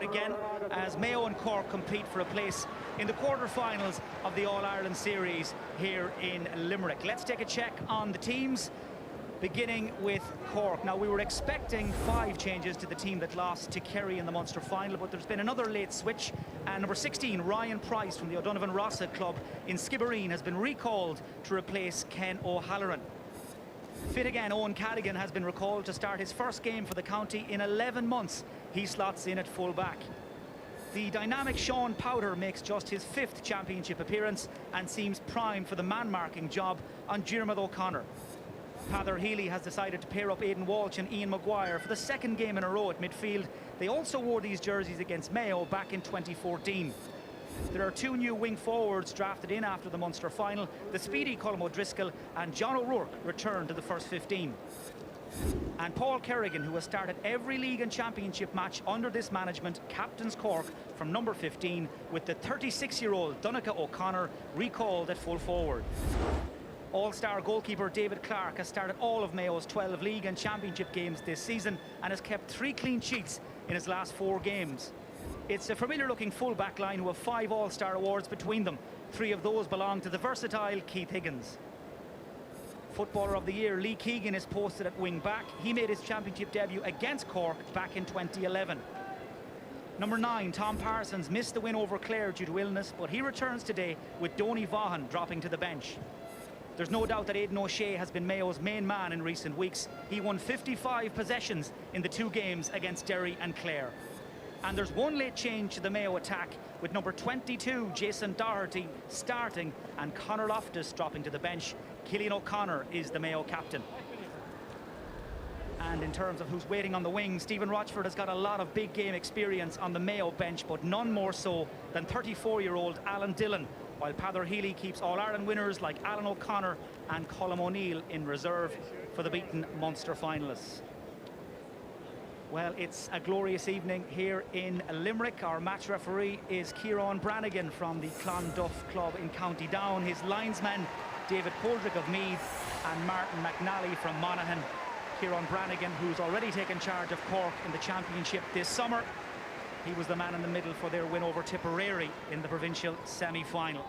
out again as Mayo and Cork compete for a place in the quarter-finals of the All-Ireland Series here in Limerick. Let's take a check on the teams, beginning with Cork. Now, we were expecting 5 changes to the team that lost to Kerry in the Munster final, but there's been another late switch, and number 16, Ryan Price from the O'Donovan Rossa club in Skibbereen, has been recalled to replace Ken O'Halloran. Fit again, Owen Cadigan has been recalled to start his first game for the county in 11 months. He slots in at full-back. The dynamic Sean Powder makes just his 5th championship appearance and seems primed for the man-marking job on Diarmuid O'Connor. Peadar Healy has decided to pair up Aidan Walsh and Ian Maguire for the 2nd game in a row at midfield. They also wore these jerseys against Mayo back in 2014. There are 2 new wing forwards drafted in after the Munster final. The speedy Colm O'Driscoll and John O'Rourke return to the first 15. And Paul Kerrigan, who has started every league and championship match under this management, captains Cork from number 15, with the 36-year-old Donncha O'Connor recalled at full forward. All-star goalkeeper David Clark has started all of Mayo's 12 league and championship games this season and has kept 3 clean sheets in his last 4 games. It's a familiar-looking full-back line who have 5 All-Star awards between them. 3 of those belong to the versatile Keith Higgins. Footballer of the Year Lee Keegan is posted at wing-back. He made his championship debut against Cork back in 2011. Number 9, Tom Parsons, missed the win over Clare due to illness, but he returns today with Donny Vaughan dropping to the bench. There's no doubt that Aidan O'Shea has been Mayo's main man in recent weeks. He won 55 possessions in the 2 games against Derry and Clare. And there's 1 late change to the Mayo attack, with number 22, Jason Doherty, starting and Conor Loftus dropping to the bench. Cillian O'Connor is the Mayo captain. And in terms of who's waiting on the wing, Stephen Rochford has got a lot of big game experience on the Mayo bench, but none more so than 34-year-old Alan Dillon, while Peadar Healy keeps All-Ireland winners like Alan O'Connor and Colm O'Neill in reserve for the beaten Munster finalists. Well, it's a glorious evening here in Limerick. Our match referee is Kieran Brannigan from the Clonduff Club in County Down. His linesman, David Coldrick of Meath, and Martin McNally from Monaghan. Kieran Brannigan, who's already taken charge of Cork in the championship this summer. He was the man in the middle for their win over Tipperary in the provincial semi-final.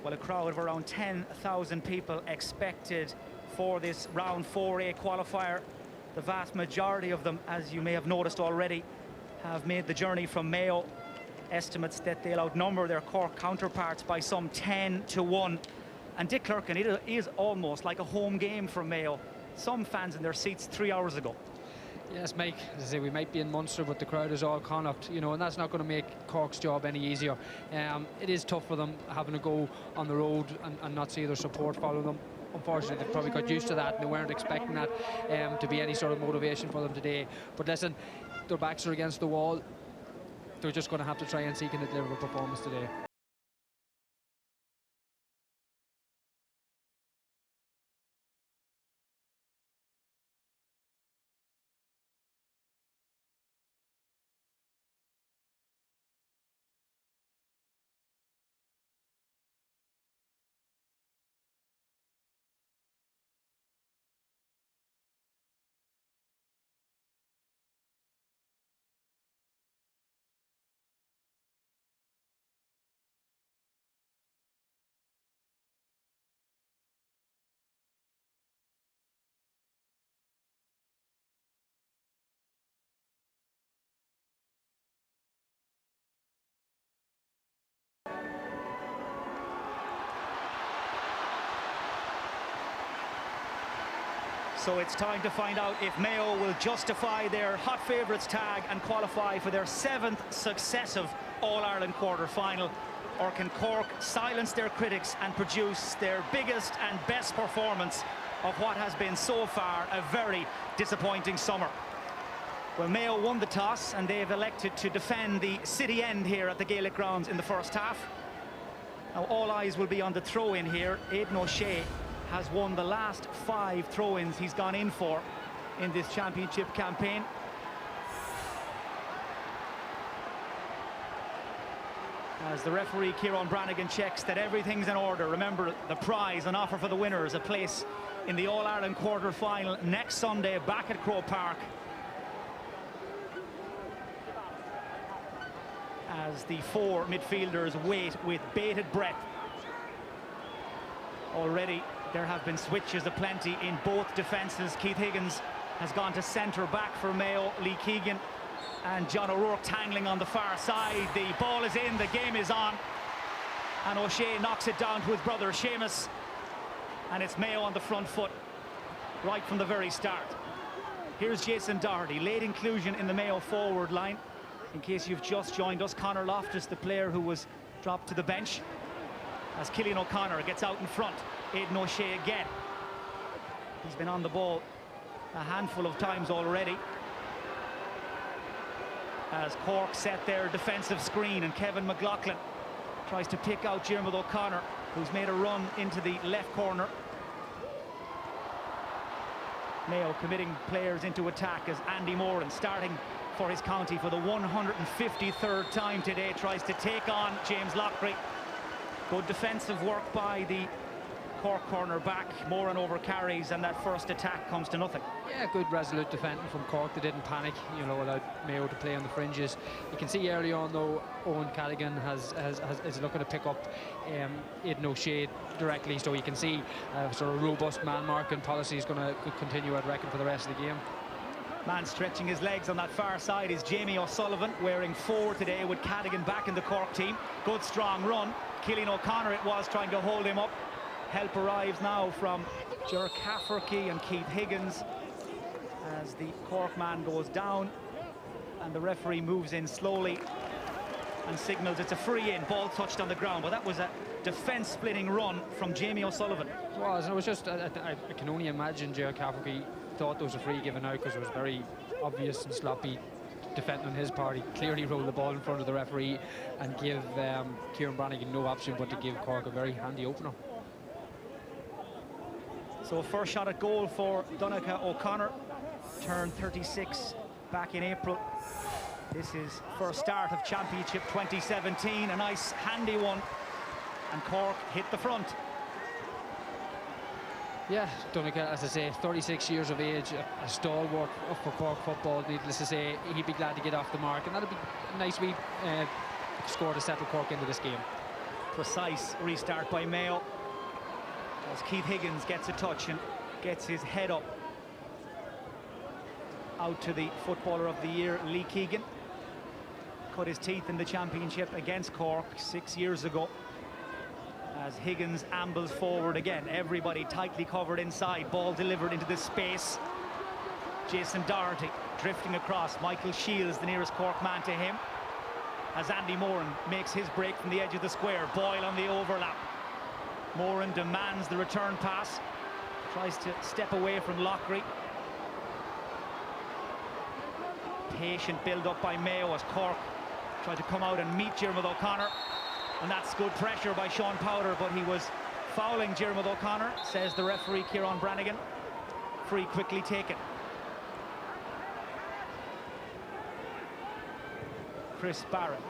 Well, a crowd of around 10,000 people expected for this round 4A qualifier. The vast majority of them, as you may have noticed already, have made the journey from Mayo. Estimates that they'll outnumber their Cork counterparts by some 10-1. And Dick Clerkin, it is almost like a home game for Mayo. Some fans in their seats 3 hours ago. Yes, Mike, as I say, we might be in Munster, but the crowd is all Connacht, you know, and that's not going to make Cork's job any easier. It is tough for them having to go on the road and not see their support follow them. Unfortunately, they've probably got used to that, and they weren't expecting that to be any sort of motivation for them today. But listen, their backs are against the wall. They're just going to have to try and seek and deliver a performance today. So it's time to find out if Mayo will justify their hot favourites tag and qualify for their 7th successive All-Ireland quarter-final, or can Cork silence their critics and produce their biggest and best performance of what has been so far a very disappointing summer. Well, Mayo won the toss and they've elected to defend the city end here at the Gaelic grounds in the first half. Now all eyes will be on the throw-in here. Aidan O'Shea has won the last 5 throw-ins he's gone in for in this championship campaign. As the referee Kieran Brannigan checks that everything's in order. Remember, the prize on offer for the winners, a place in the All-Ireland quarter-final next Sunday back at Croke Park. As the four midfielders wait with bated breath. Already there have been switches aplenty in both defences. Keith Higgins has gone to centre back for Mayo. Lee Keegan and John O'Rourke tangling on the far side. The ball is in, the game is on. And O'Shea knocks it down to his brother Seamus. And it's Mayo on the front foot right from the very start. Here's Jason Doherty, late inclusion in the Mayo forward line. In case you've just joined us, Conor Loftus, the player who was dropped to the bench. As Cillian O'Connor gets out in front. Aidan O'Shea again. He's been on the ball a handful of times already. As Cork set their defensive screen and Kevin McLaughlin tries to pick out Diarmuid O'Connor, who's made a run into the left corner. Mayo committing players into attack as Andy Moran, starting for his county for the 153rd time today, tries to take on James Loughrey. Good defensive work by the Cork corner back. Moran over carries, and that first attack comes to nothing. Yeah, good resolute defending from Cork. They didn't panic, you know, allowed Mayo to play on the fringes. You can see early on though, Owen Callaghan is looking to pick up Aidan O'Shea directly, so you can see sort of robust man marking policy is going to continue, I'd reckon, for the rest of the game. Man stretching his legs on that far side is Jamie O'Sullivan, wearing 4 today with Cadigan back in the Cork team. Good strong run. Cillian O'Connor it was trying to hold him up. Help arrives now from Ger Cafferty and Keith Higgins as the Cork man goes down, and the referee moves in slowly and signals it's a free in. Ball touched on the ground, but that was a defence splitting run from Jamie O'Sullivan. It was, and it was just I can only imagine Ger Cafferty thought there was a free given out because it was very obvious and sloppy defending on his part. He clearly rolled the ball in front of the referee and give Kieran Brannigan no option but to give Cork a very handy opener. So first shot at goal for Donncha O'Connor, turned 36 back in April. This is first start of Championship 2017, a nice handy one, and Cork hit the front. Yeah, Donncha, as I say, 36 years of age, a stalwart for Cork football, needless to say. He'd be glad to get off the mark, and that'll be a nice wee score to settle Cork into this game. Precise restart by Mayo as Keith Higgins gets a touch and gets his head up. Out to the Footballer of the Year, Lee Keegan. Cut his teeth in the Championship against Cork 6 years ago. As Higgins ambles forward again, everybody tightly covered inside, ball delivered into the space. Jason Doherty drifting across, Michael Shields the nearest Cork man to him, as Andy Moran makes his break from the edge of the square. Boyle on the overlap. Moran demands the return pass, tries to step away from Loughrey. Patient build up by Mayo as Cork tried to come out and meet Diarmuid O'Connor. And that's good pressure by Sean Powder, but he was fouling Diarmuid O'Connor, says the referee Kieran Brannigan. Free quickly taken. Chris Barrett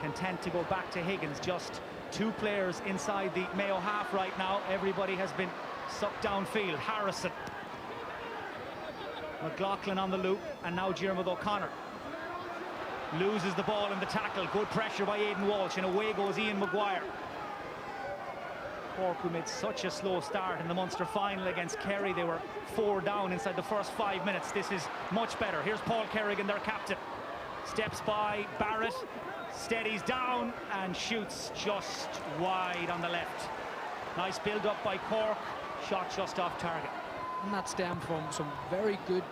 content to go back to Higgins. Just 2 players inside the Mayo half right now. Everybody has been sucked downfield. Harrison, McLaughlin on the loop, and now Diarmuid O'Connor. Loses the ball in the tackle. Good pressure by Aidan Walsh, and away goes Ian Maguire. Cork, who made such a slow start in the Munster final against Kerry. They were 4 down inside the first 5 minutes. This is much better. Here's Paul Kerrigan, their captain. Steps by Barrett, steadies down and shoots just wide on the left. Nice build-up by Cork. Shot just off target. And that stemmed from some very good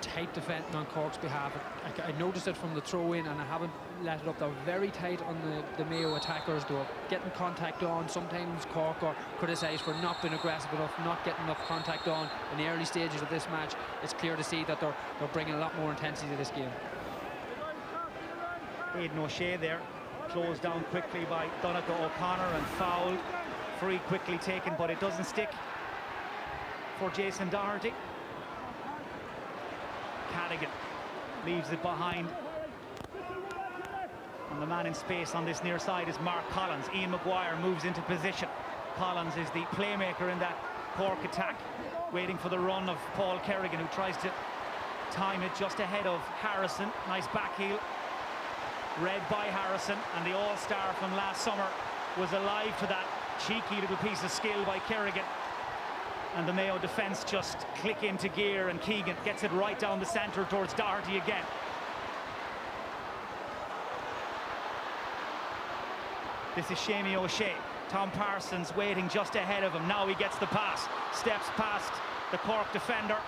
tight defending on Cork's behalf. I noticed it from the throw-in, and I haven't let it up. They were very tight on the Mayo attackers. They were getting contact on. Sometimes Cork are criticised for not being aggressive enough, not getting enough contact on in the early stages of this match. It's clear to see that they're bringing a lot more intensity to this game. Aidan O'Shea there, closed down quickly by Donncha O'Connor and fouled. Free quickly taken, but it doesn't stick for Jason Doherty. Cadigan leaves it behind. And the man in space on this near side is Mark Collins. Ian Maguire moves into position. Collins is the playmaker in that Cork attack, waiting for the run of Paul Kerrigan, who tries to time it just ahead of Harrison. Nice back heel, read by Harrison, and the all-star from last summer was alive to that cheeky little piece of skill by Kerrigan. And the Mayo defence just click into gear, and Keegan gets it right down the centre towards Doherty again. This is Seamie O'Shea. Tom Parsons waiting just ahead of him. Now he gets the pass, steps past the Cork defender.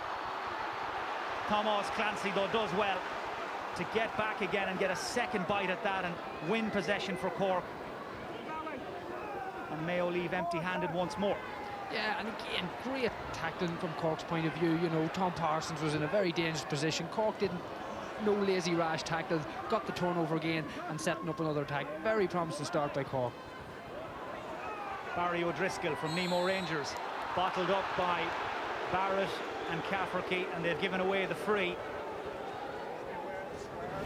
Thomas Clancy, though, does well to get back again and get a second bite at that and win possession for Cork. And Mayo leave empty-handed once more. Yeah, and again, great tackling from Cork's point of view. You know, Tom Parsons was in a very dangerous position. Cork didn't, no lazy rash tackles, got the turnover again and setting up another attack. Very promising start by Cork. Barry O'Driscoll from Nemo Rangers, bottled up by Barrett and Cafferty, and they've given away the free.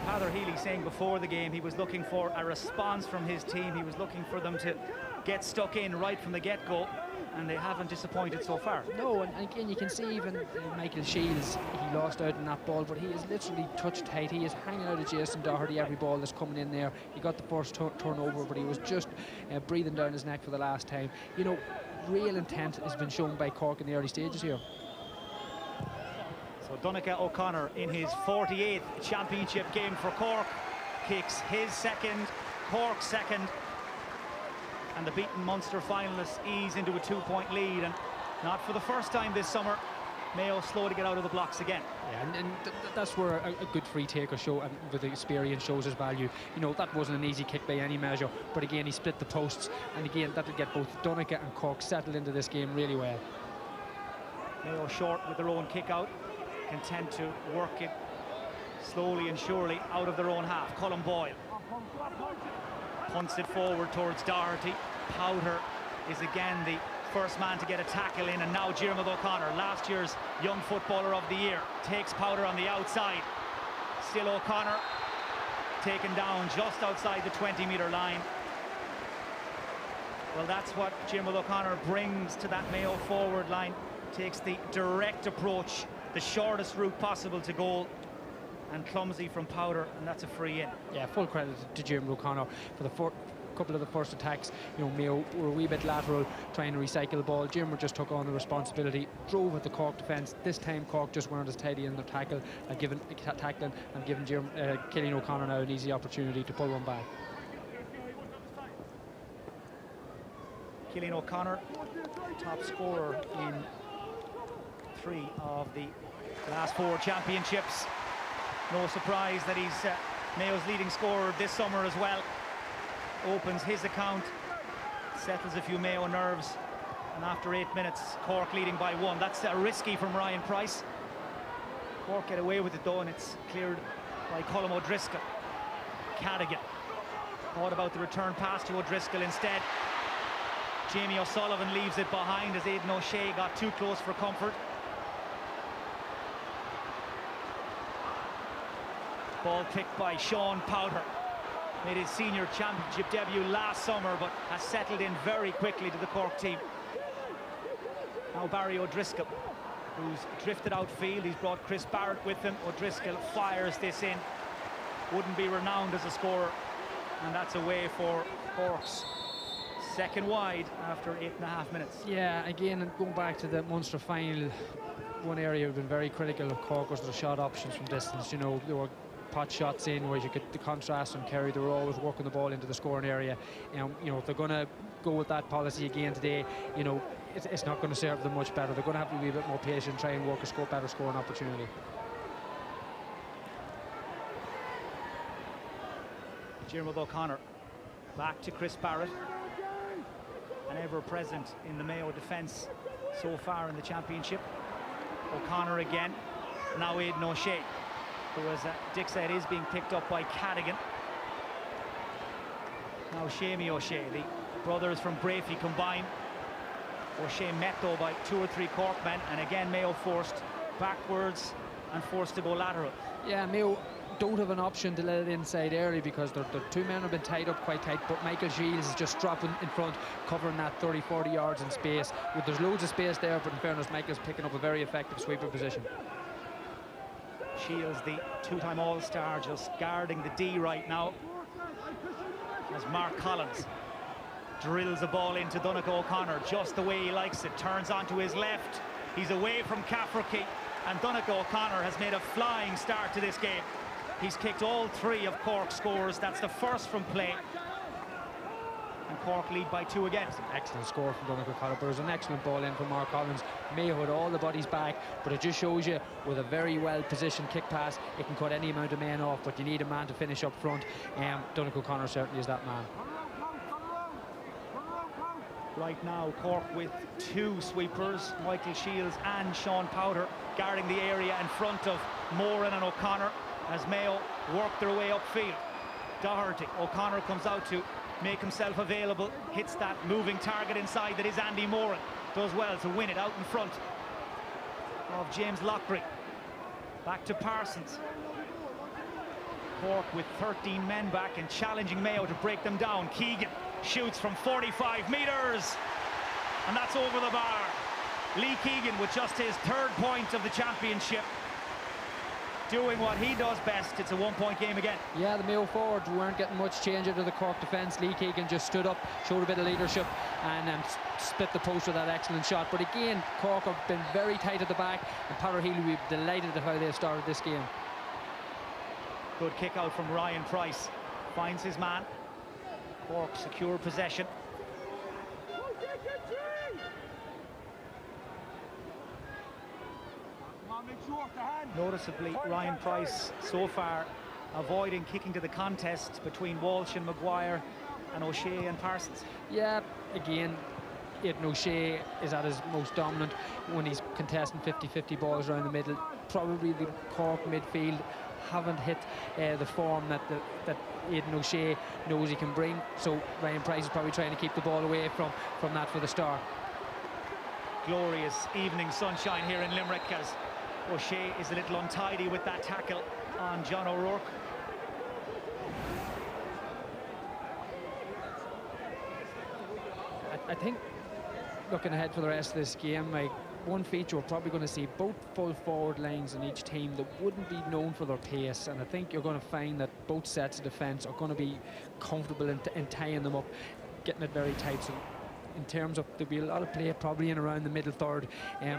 Heather Healy saying before the game he was looking for a response from his team. He was looking for them to get stuck in right from the get-go, and they haven't disappointed so far. No, and again you can see even Michael Shields, he lost out in that ball, but he is literally touch tight. He is hanging out of Jason Doherty every ball that's coming in there. He got the first turnover, but he was just breathing down his neck for the last time. You know, real intent has been shown by Cork in the early stages here. So Donncha O'Connor in his 48th championship game for Cork kicks his second, Cork's second, and the beaten Munster finalists ease into a 2-point lead. And not for the first time this summer, Mayo slow to get out of the blocks again. Yeah, and that's where a good free taker show, and with the experience, shows his value. You know, that wasn't an easy kick by any measure, but again he split the posts, and again that'll get both Donncha and Cork settled into this game really well. Mayo short with their own kick out, content to work it slowly and surely out of their own half. Colm Boyle punts it forward towards Doherty. Powder is again the first man to get a tackle in, and now Diarmuid O'Connor, last year's Young Footballer of the Year, takes Powder on the outside. Still O'Connor taken down just outside the 20-metre line. Well, that's what Diarmuid O'Connor brings to that Mayo forward line. Takes the direct approach, the shortest route possible to goal, and clumsy from Powder, and that's a free in. Yeah, full credit to Diarmuid O'Connor for the couple of the first attacks. You know, Mayo were a wee bit lateral, trying to recycle the ball. Diarmuid just took on the responsibility, drove at the Cork defence. This time Cork just weren't as tidy in their tackling and giving Cillian O'Connor now an easy opportunity to pull one back. Cillian O'Connor, top scorer in 3 of the last 4 championships. No surprise that he's Mayo's leading scorer this summer as well. Opens his account, settles a few Mayo nerves, and after 8 minutes, Cork leading by 1. That's risky from Ryan Price. Cork get away with it though, and it's cleared by Colm O'Driscoll. Cadigan thought about the return pass to O'Driscoll instead. Jamie O'Sullivan leaves it behind as Aidan O'Shea got too close for comfort. Ball picked by Sean Powder. Made his senior championship debut last summer, but has settled in very quickly to the Cork team. Now Barry O'Driscoll, who's drifted outfield. He's brought Chris Barrett with him. O'Driscoll fires this in. Wouldn't be renowned as a scorer, and that's away for Cork's second wide after 8.5 minutes. Yeah, again, and going back to the Munster final, one area we've been very critical of Cork was the shot options from distance. You know, there were pot shots in where you get the contrast from Kerry. They were always working the ball into the scoring area. You know, if they're going to go with that policy again today, you know, it's not going to serve them much better. They're going to have to be a bit more patient, try and work a better scoring opportunity. Diarmuid O'Connor back to Chris Barrett, an ever-present in the Mayo defence so far in the championship. O'Connor again, now Aidan O'Shea, who, as Dick said, is being picked up by Cadigan. Now Seamie O'Shea, the brothers from Brafey combine. O'Shea met though by 2 or 3 Cork men, and again Mayo forced backwards and forced to go lateral. Yeah, Mayo don't have an option to let it inside early because their two men have been tied up quite tight, but Michael Shields is just dropping in front, covering that 30-40 yards in space. There's loads of space there, but in fairness, Michael's picking up a very effective sweeper position. Shields, the two-time All-Star, just guarding the D right now, as Mark Collins drills a ball into Donegal O'Connor just the way he likes it, turns onto his left. He's away from Cafferty, and Donegal O'Connor has made a flying start to this game. He's kicked all 3 of Cork's scores. That's the first from play. And Cork lead by 2 again. It's an excellent score from Donegal O'Connor, but it was an excellent ball in from Mark Collins. Mayo had all the bodies back, but it just shows you with a very well-positioned kick pass, it can cut any amount of men off, but you need a man to finish up front. Donegal O'Connor certainly is that man. Right now, Cork with 2 sweepers, Michael Shields and Sean Powder, guarding the area in front of Moran and O'Connor as Mayo work their way upfield. Doherty, O'Connor comes out to make himself available, hits that moving target inside that is Andy Moran. Does well to win it out in front of James Loughrey. Back to Parsons. Cork with 13 men back and challenging Mayo to break them down. Keegan shoots from 45 metres, and that's over the bar. Lee Keegan with just his 3rd point of the championship, doing what he does best. It's a 1-point game again. Yeah, the Mayo forwards weren't getting much change out of the Cork defence. Lee Keegan just stood up, showed a bit of leadership, and split the post with that excellent shot. But again, Cork have been very tight at the back, and Powderhill will be delighted at how they've started this game. Good kick out from Ryan Price. Finds his man. Cork secure possession. Noticeably, Ryan Price so far avoiding kicking to the contest between Walsh and Maguire and O'Shea and Parsons. Yeah, again, Aidan O'Shea is at his most dominant when he's contesting 50-50 balls around the middle. Probably the Cork midfield haven't hit the form that Aidan O'Shea knows he can bring, so Ryan Price is probably trying to keep the ball away from that for the start. Glorious evening sunshine here in Limerick as O'Shea is a little untidy with that tackle on John O'Rourke. I think looking ahead for the rest of this game, one feature we're probably going to see both full forward lines in each team that wouldn't be known for their pace, and I think you're going to find that both sets of defence are going to be comfortable in tying them up, getting it very tight. So in terms of, there'll be a lot of play probably in around the middle third,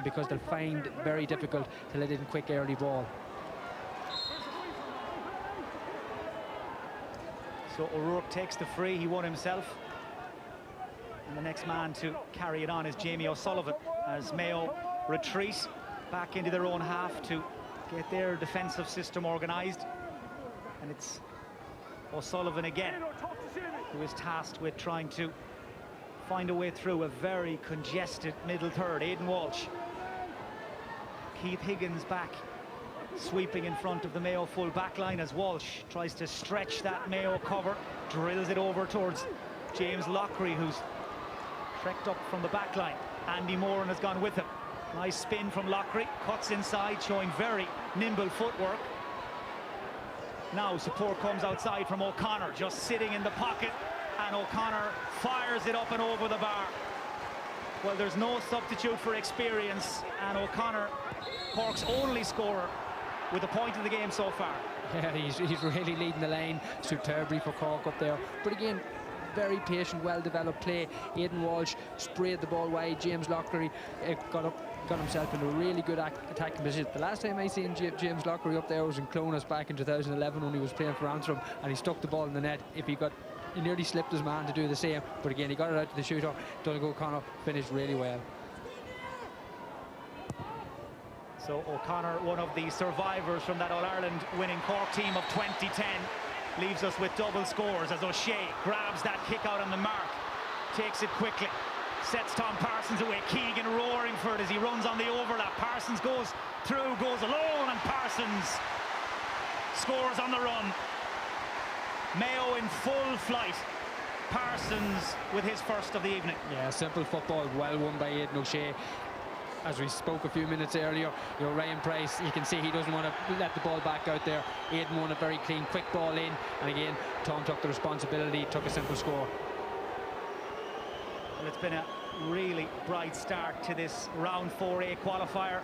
because they'll find it very difficult to let in quick early ball. So O'Rourke takes the free, he won himself. And the next man to carry it on is Jamie O'Sullivan as Mayo retreat back into their own half to get their defensive system organised. And it's O'Sullivan again who is tasked with trying to find a way through a very congested middle third. Aidan Walsh. Keith Higgins back, sweeping in front of the Mayo full back line as Walsh tries to stretch that Mayo cover, drills it over towards James Loughrey, who's trekked up from the back line. Andy Moran has gone with him. Nice spin from Loughrey, cuts inside, showing very nimble footwork. Now support comes outside from O'Connor, just sitting in the pocket, and O'Connor fires it up and over the bar. Well, there's no substitute for experience, and O'Connor, Cork's only scorer, with a point of the game so far. Yeah, he's really leading the line superbly for Cork up there. But again, very patient, well-developed play. Aidan Walsh sprayed the ball wide. James Loughrey got himself into a really good attacking position. The last time I seen James Loughrey up there was in Clones back in 2011 when he was playing for Antrim, and he stuck the ball in the net. He nearly slipped his man to do the same, but again, he got it out to the shooter. Donegal O'Connor finished really well. So O'Connor, one of the survivors from that All-Ireland winning Cork team of 2010, leaves us with double scores as O'Shea grabs that kick out on the mark, takes it quickly, sets Tom Parsons away. Keegan roaring for it as he runs on the overlap. Parsons goes through, goes alone, and Parsons scores on the run. Mayo in full flight. Parsons with his first of the evening. Yeah, simple football, well won by Aidan O'Shea. as we spoke a few minutes earlier, you know, Ryan Price, you can see he doesn't want to let the ball back out there. Aidan won a very clean, quick ball in, and again, Tom took the responsibility, took a simple score. Well, it's been a really bright start to this round 4A qualifier.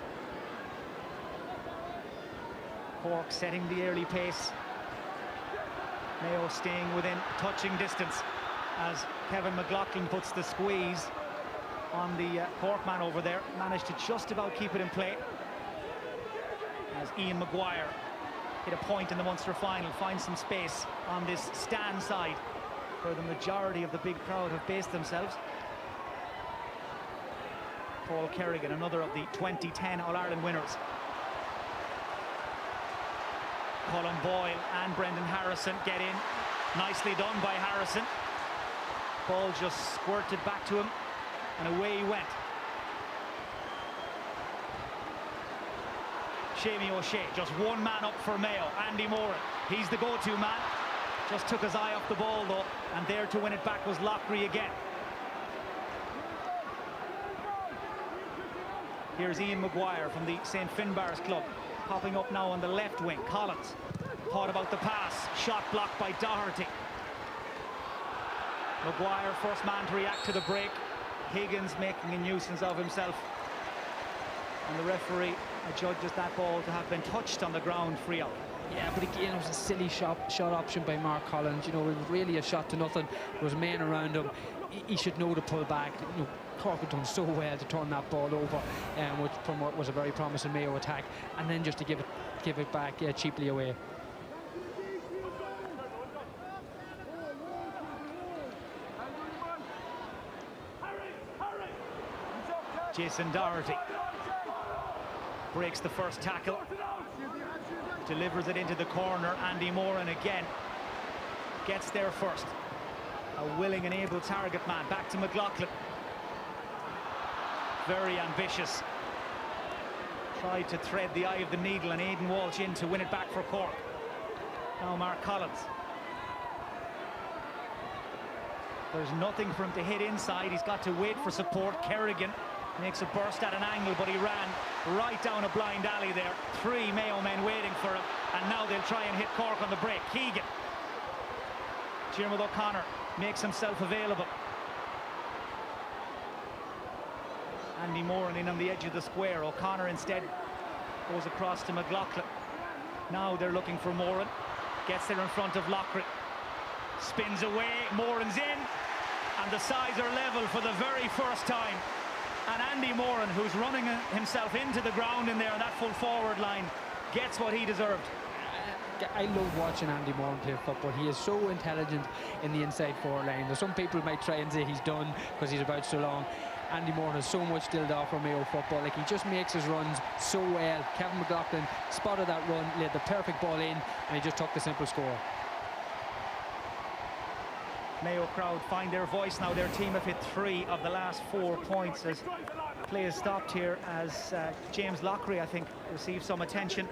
Cork setting the early pace. Mayo staying within touching distance as Kevin McLaughlin puts the squeeze on the Cork man over there. Managed to just about keep it in play as Ian Maguire hit a point in the Munster final, finds some space on this stand side where the majority of the big crowd have based themselves. Paul Kerrigan, another of the 2010 All-Ireland winners. Colin Boyle and Brendan Harrison get in. Nicely done by Harrison. Ball just squirted back to him, and away he went. Shamie O'Shea, just one man up for Mayo. Andy Moran, he's the go-to man. Just took his eye off the ball though, and there to win it back was Lockery again. Here's Ian Maguire from the St. Finbarr's club, popping up now on the left wing. Collins thought about the pass, shot blocked by Doherty. Maguire, first man to react to the break. Higgins making a nuisance of himself. And the referee adjudges that ball to have been touched on the ground, free out. Yeah, but again, it was a silly shot option by Mark Collins. You know, it was really a shot to nothing. There was men around him. He should know to pull back. You know, Cork had done so well to turn that ball over, which from what was a very promising Mayo attack, and then just to give it back cheaply away. Jason Doherty breaks the first tackle, delivers it into the corner. Andy Moran again gets there first. A willing and able target man. Back to McLaughlin. Very ambitious. Tried to thread the eye of the needle, and Aidan Walsh in to win it back for Cork. Now Mark Collins. There's nothing for him to hit inside. He's got to wait for support. Kerrigan makes a burst at an angle, but he ran right down a blind alley there. 3 Mayo men waiting for him, and now they'll try and hit Cork on the break. Keegan. Diarmuid O'Connor makes himself available. Andy Moran in on the edge of the square. O'Connor instead goes across to McLaughlin. Now they're looking for Moran. Gets there in front of Lockery. Spins away, Moran's in, and the sides are level for the very first time. And Andy Moran, who's running himself into the ground in there on that full forward line, gets what he deserved. I love watching Andy Moran play football. He is so intelligent in the inside forward line. There's some people might try and say he's done because he's about so long. Andy Moran has so much still to offer Mayo football. Like, he just makes his runs so well. Kevin McLaughlin spotted that run, laid the perfect ball in, and he just took the simple score. Mayo crowd find their voice now. Their team have hit 3 of the last 4 points as play has stopped here, as James Lockery, I think, received some attention.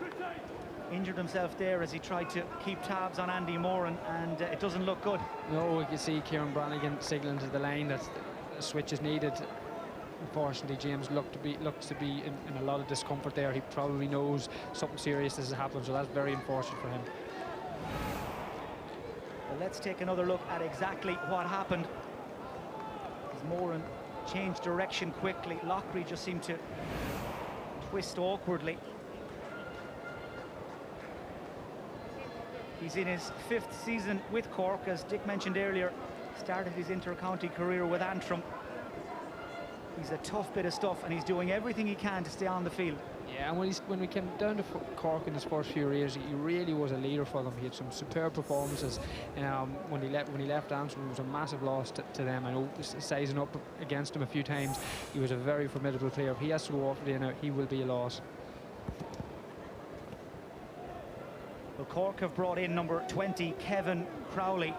Injured himself there as he tried to keep tabs on Andy Moran, and it doesn't look good. No, you can see Kieran Brannigan signalling to the line that a switch is needed. Unfortunately, James looks to be in a lot of discomfort there. He probably knows something serious has happened, so that's very unfortunate for him. Well, let's take another look at exactly what happened. As Moran changed direction quickly, Lockery just seemed to twist awkwardly. He's in his 5th season with Cork, as Dick mentioned earlier. Started his inter-county career with Antrim. He's a tough bit of stuff, and he's doing everything he can to stay on the field. Yeah, and when we came down to Cork in his first few years, he really was a leader for them. He had some superb performances. When he left Antrim, it was a massive loss to them. I know sizing up against him a few times, he was a very formidable player. If he has to go off there now, he will be a loss. Well, Cork have brought in number 20, Kevin Crowley.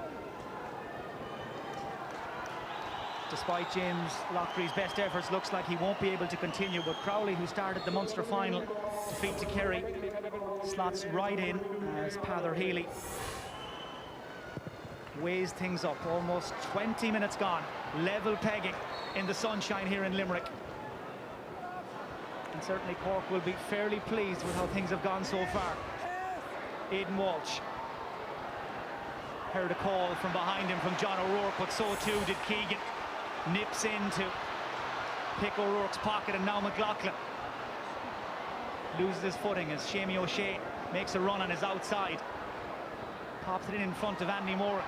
Despite James Lockery's best efforts, looks like he won't be able to continue. But Crowley, who started the Munster final defeat to Kerry, slots right in as Pather Healy weighs things up. Almost 20 minutes gone. Level pegging in the sunshine here in Limerick. And certainly Cork will be fairly pleased with how things have gone so far. Aidan Walsh heard a call from behind him from John O'Rourke, but so too did Keegan. Nips in to pick O'Rourke's pocket, and now McLaughlin loses his footing as Shamie O'Shea makes a run on his outside. Pops it in front of Andy Moore.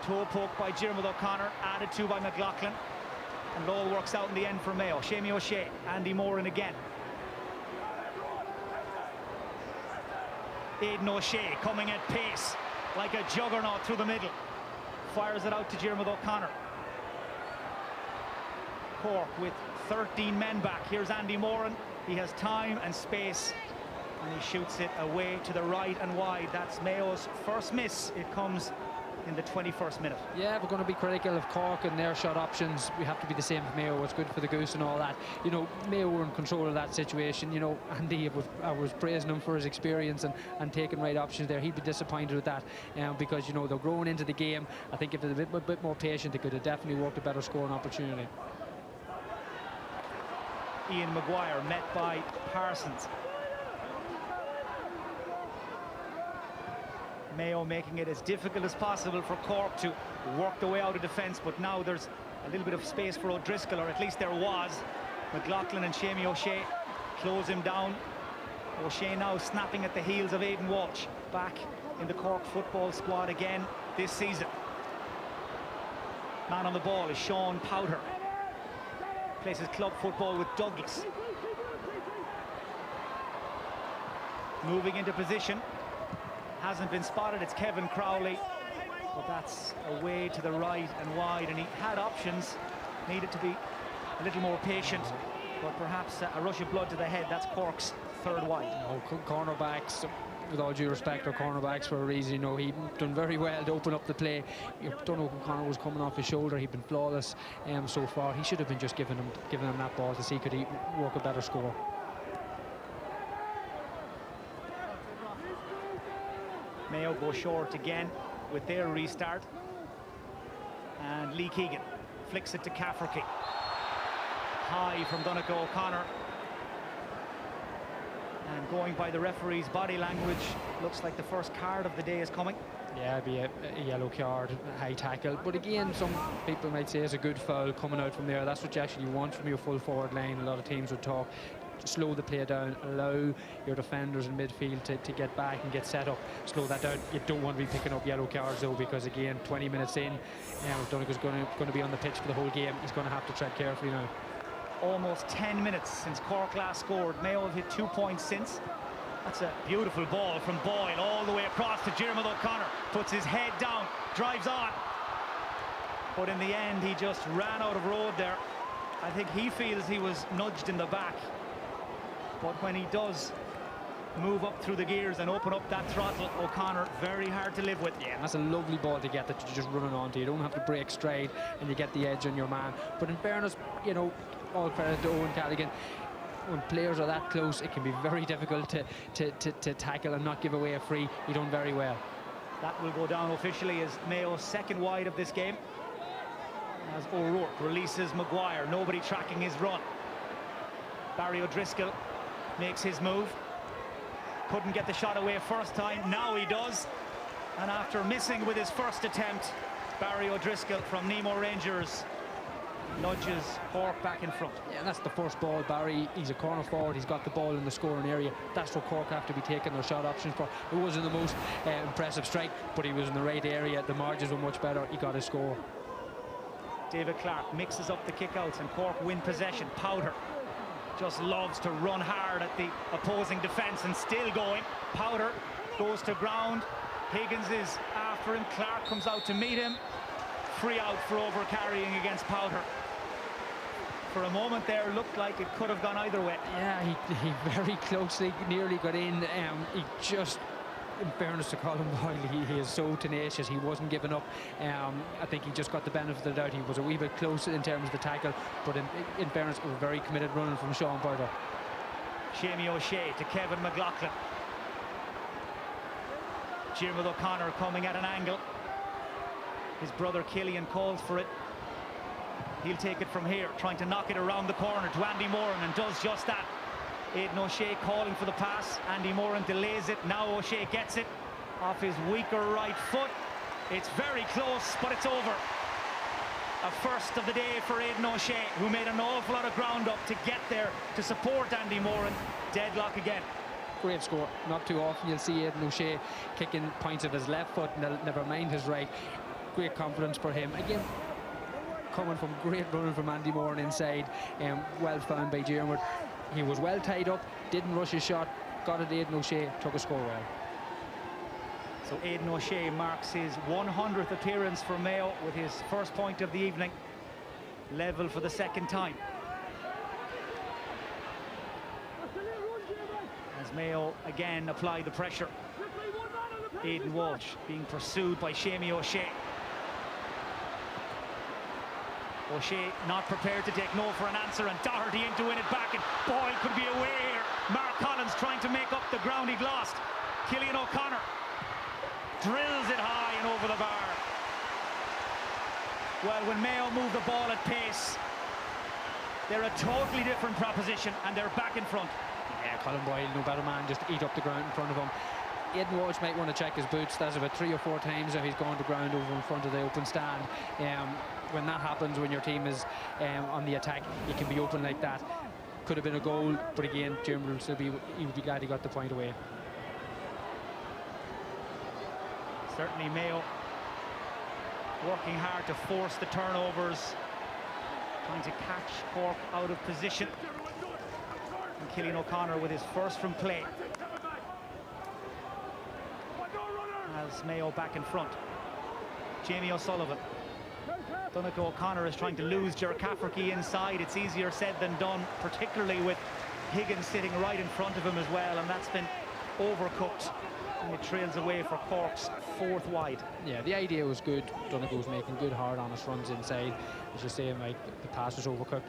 Toe poke by Diarmuid O'Connor, added to by McLaughlin. And it all works out in the end for Mayo. Shamie O'Shea, Andy Moran again. Aidan O'Shea coming at pace like a juggernaut through the middle. Fires it out to Diarmuid O'Connor. Cork with 13 men back. Here's Andy Moran. He has time and space, and he shoots it away to the right and wide. That's Mayo's first miss. It comes in the 21st minute. Yeah, we're going to be critical of Cork and their shot options. We have to be the same for Mayo. What's good for the goose and all that. You know, Mayo were in control of that situation. You know, Andy, I was praising him for his experience and taking right options there. He'd be disappointed with that because, you know, they're growing into the game. I think if they're a bit more patient, they could have definitely worked a better scoring opportunity. Ian Maguire met by Parsons. Mayo making it as difficult as possible for Cork to work the way out of defence, but now there's a little bit of space for O'Driscoll, or at least there was. McLaughlin and Shamie O'Shea close him down. O'Shea now snapping at the heels of Aidan Walsh, back in the Cork football squad again this season. Man on the ball is Sean Powder. Plays his club football with Douglas. Moving into position. Hasn't been spotted, it's Kevin Crowley, but that's away to the right and wide, and he had options, needed to be a little more patient, but perhaps a rush of blood to the head. That's Cork's third wide. You know, cornerbacks, with all due respect, are cornerbacks for a reason. You know, he'd done very well to open up the play. You don't know if O'Connor was coming off his shoulder. He'd been flawless so far. He should have been just giving him that ball to see could he work a better score. Mayo go short again with their restart, and Lee Keegan flicks it to Cafferty. High from Donegal O'Connor, and going by the referee's body language, looks like the first card of the day is coming. Yeah, it'd be a yellow card, a high tackle, but again, some people might say it's a good foul coming out from there. That's what you actually want from your full forward line. A lot of teams would talk, slow the play down, allow your defenders in midfield to get back and get set up, slow that down. You don't want to be picking up yellow cards though, because again, 20 minutes in, Donegal's going to be on the pitch for the whole game. He's going to have to tread carefully now. Almost 10 minutes since Cork last scored. Mayo have hit 2 points since. That's a beautiful ball from Boyle all the way across to Diarmuid O'Connor. Puts his head down, drives on, but in the end he just ran out of road there. I think he feels he was nudged in the back, but when he does move up through the gears and open up that throttle, O'Connor, very hard to live with. Yeah, that's a lovely ball to get that you're just running onto. You don't have to break straight and you get the edge on your man. But in fairness, you know, all credit to Owen Callaghan. When players are that close, it can be very difficult to tackle and not give away a free. He done very well. That will go down officially as Mayo's second wide of this game, as O'Rourke releases Maguire. Nobody tracking his run. Barry O'Driscoll makes his move. Couldn't get the shot away first time. Now he does. And after missing with his first attempt, Barry O'Driscoll from Nemo Rangers nudges Cork back in front. Yeah, that's the first ball. Barry, he's a corner forward. He's got the ball in the scoring area. That's what Cork have to be taking their shot options for. It wasn't the most impressive strike, but he was in the right area. The margins were much better. He got his score. David Clark mixes up the kickouts and Cork win possession. Powder just loves to run hard at the opposing defence, and still going. Powder goes to ground. Higgins is after him. Clark comes out to meet him. Free out for over-carrying against Powder. For a moment there, looked like it could have gone either way. Yeah, he very closely nearly got in. He just, in fairness to Colin Boyle, he is so tenacious. He wasn't giving up. I think he just got the benefit of the doubt. He was a wee bit close in terms of the tackle, but in fairness, it was very committed running from Sean Powder. Shamie O'Shea to Kevin McLaughlin. Diarmuid O'Connor coming at an angle. His brother Killian calls for it. He'll take it from here, trying to knock it around the corner to Andy Moran, and does just that. Aidan O'Shea calling for the pass. Andy Moran delays it. Now O'Shea gets it off his weaker right foot. It's very close, but it's over. A first of the day for Aidan O'Shea, who made an awful lot of ground up to get there to support Andy Moran. Deadlock again. Great score. Not too often you'll see Aidan O'Shea kicking points of his left foot, never mind his right. Great confidence for him. Again, coming from great running from Andy Moran inside, well found by Diarmuid. He was well tied up, didn't rush his shot, got it Aidan O'Shea, took a score well. So Aidan O'Shea marks his 100th appearance for Mayo with his first point of the evening, level for the second time. As Mayo again apply the pressure. Aidan Walsh being pursued by Seamie O'Shea. O'Shea not prepared to take no for an answer, and Doherty in to win it back, and Boyle could be away here. Mark Collins trying to make up the ground he'd lost. Cillian O'Connor drills it high and over the bar. Well, when Mayo move the ball at pace, they're a totally different proposition, and they're back in front. Yeah, Colin Boyle, no better man, just eat up the ground in front of him. Aidan Walsh might want to check his boots. That's about 3 or 4 times if he's gone to ground over in front of the open stand. When that happens, when your team is on the attack, you can be open like that. Could have been a goal, but again, Diarmuid will still be, he would be glad he got the point away. Certainly Mayo working hard to force the turnovers, trying to catch Cork out of position. And Cillian O'Connor with his first from play. As Mayo back in front. Jamie O'Sullivan. Donegal O'Connor is trying to lose Ger Cafferty inside. It's easier said than done, particularly with Higgins sitting right in front of him as well, and that's been overcooked. And it trails away for Cork's 4th wide. Yeah, the idea was good. Donegal's making good hard honest runs inside. As you say, Mike, the pass was overcooked.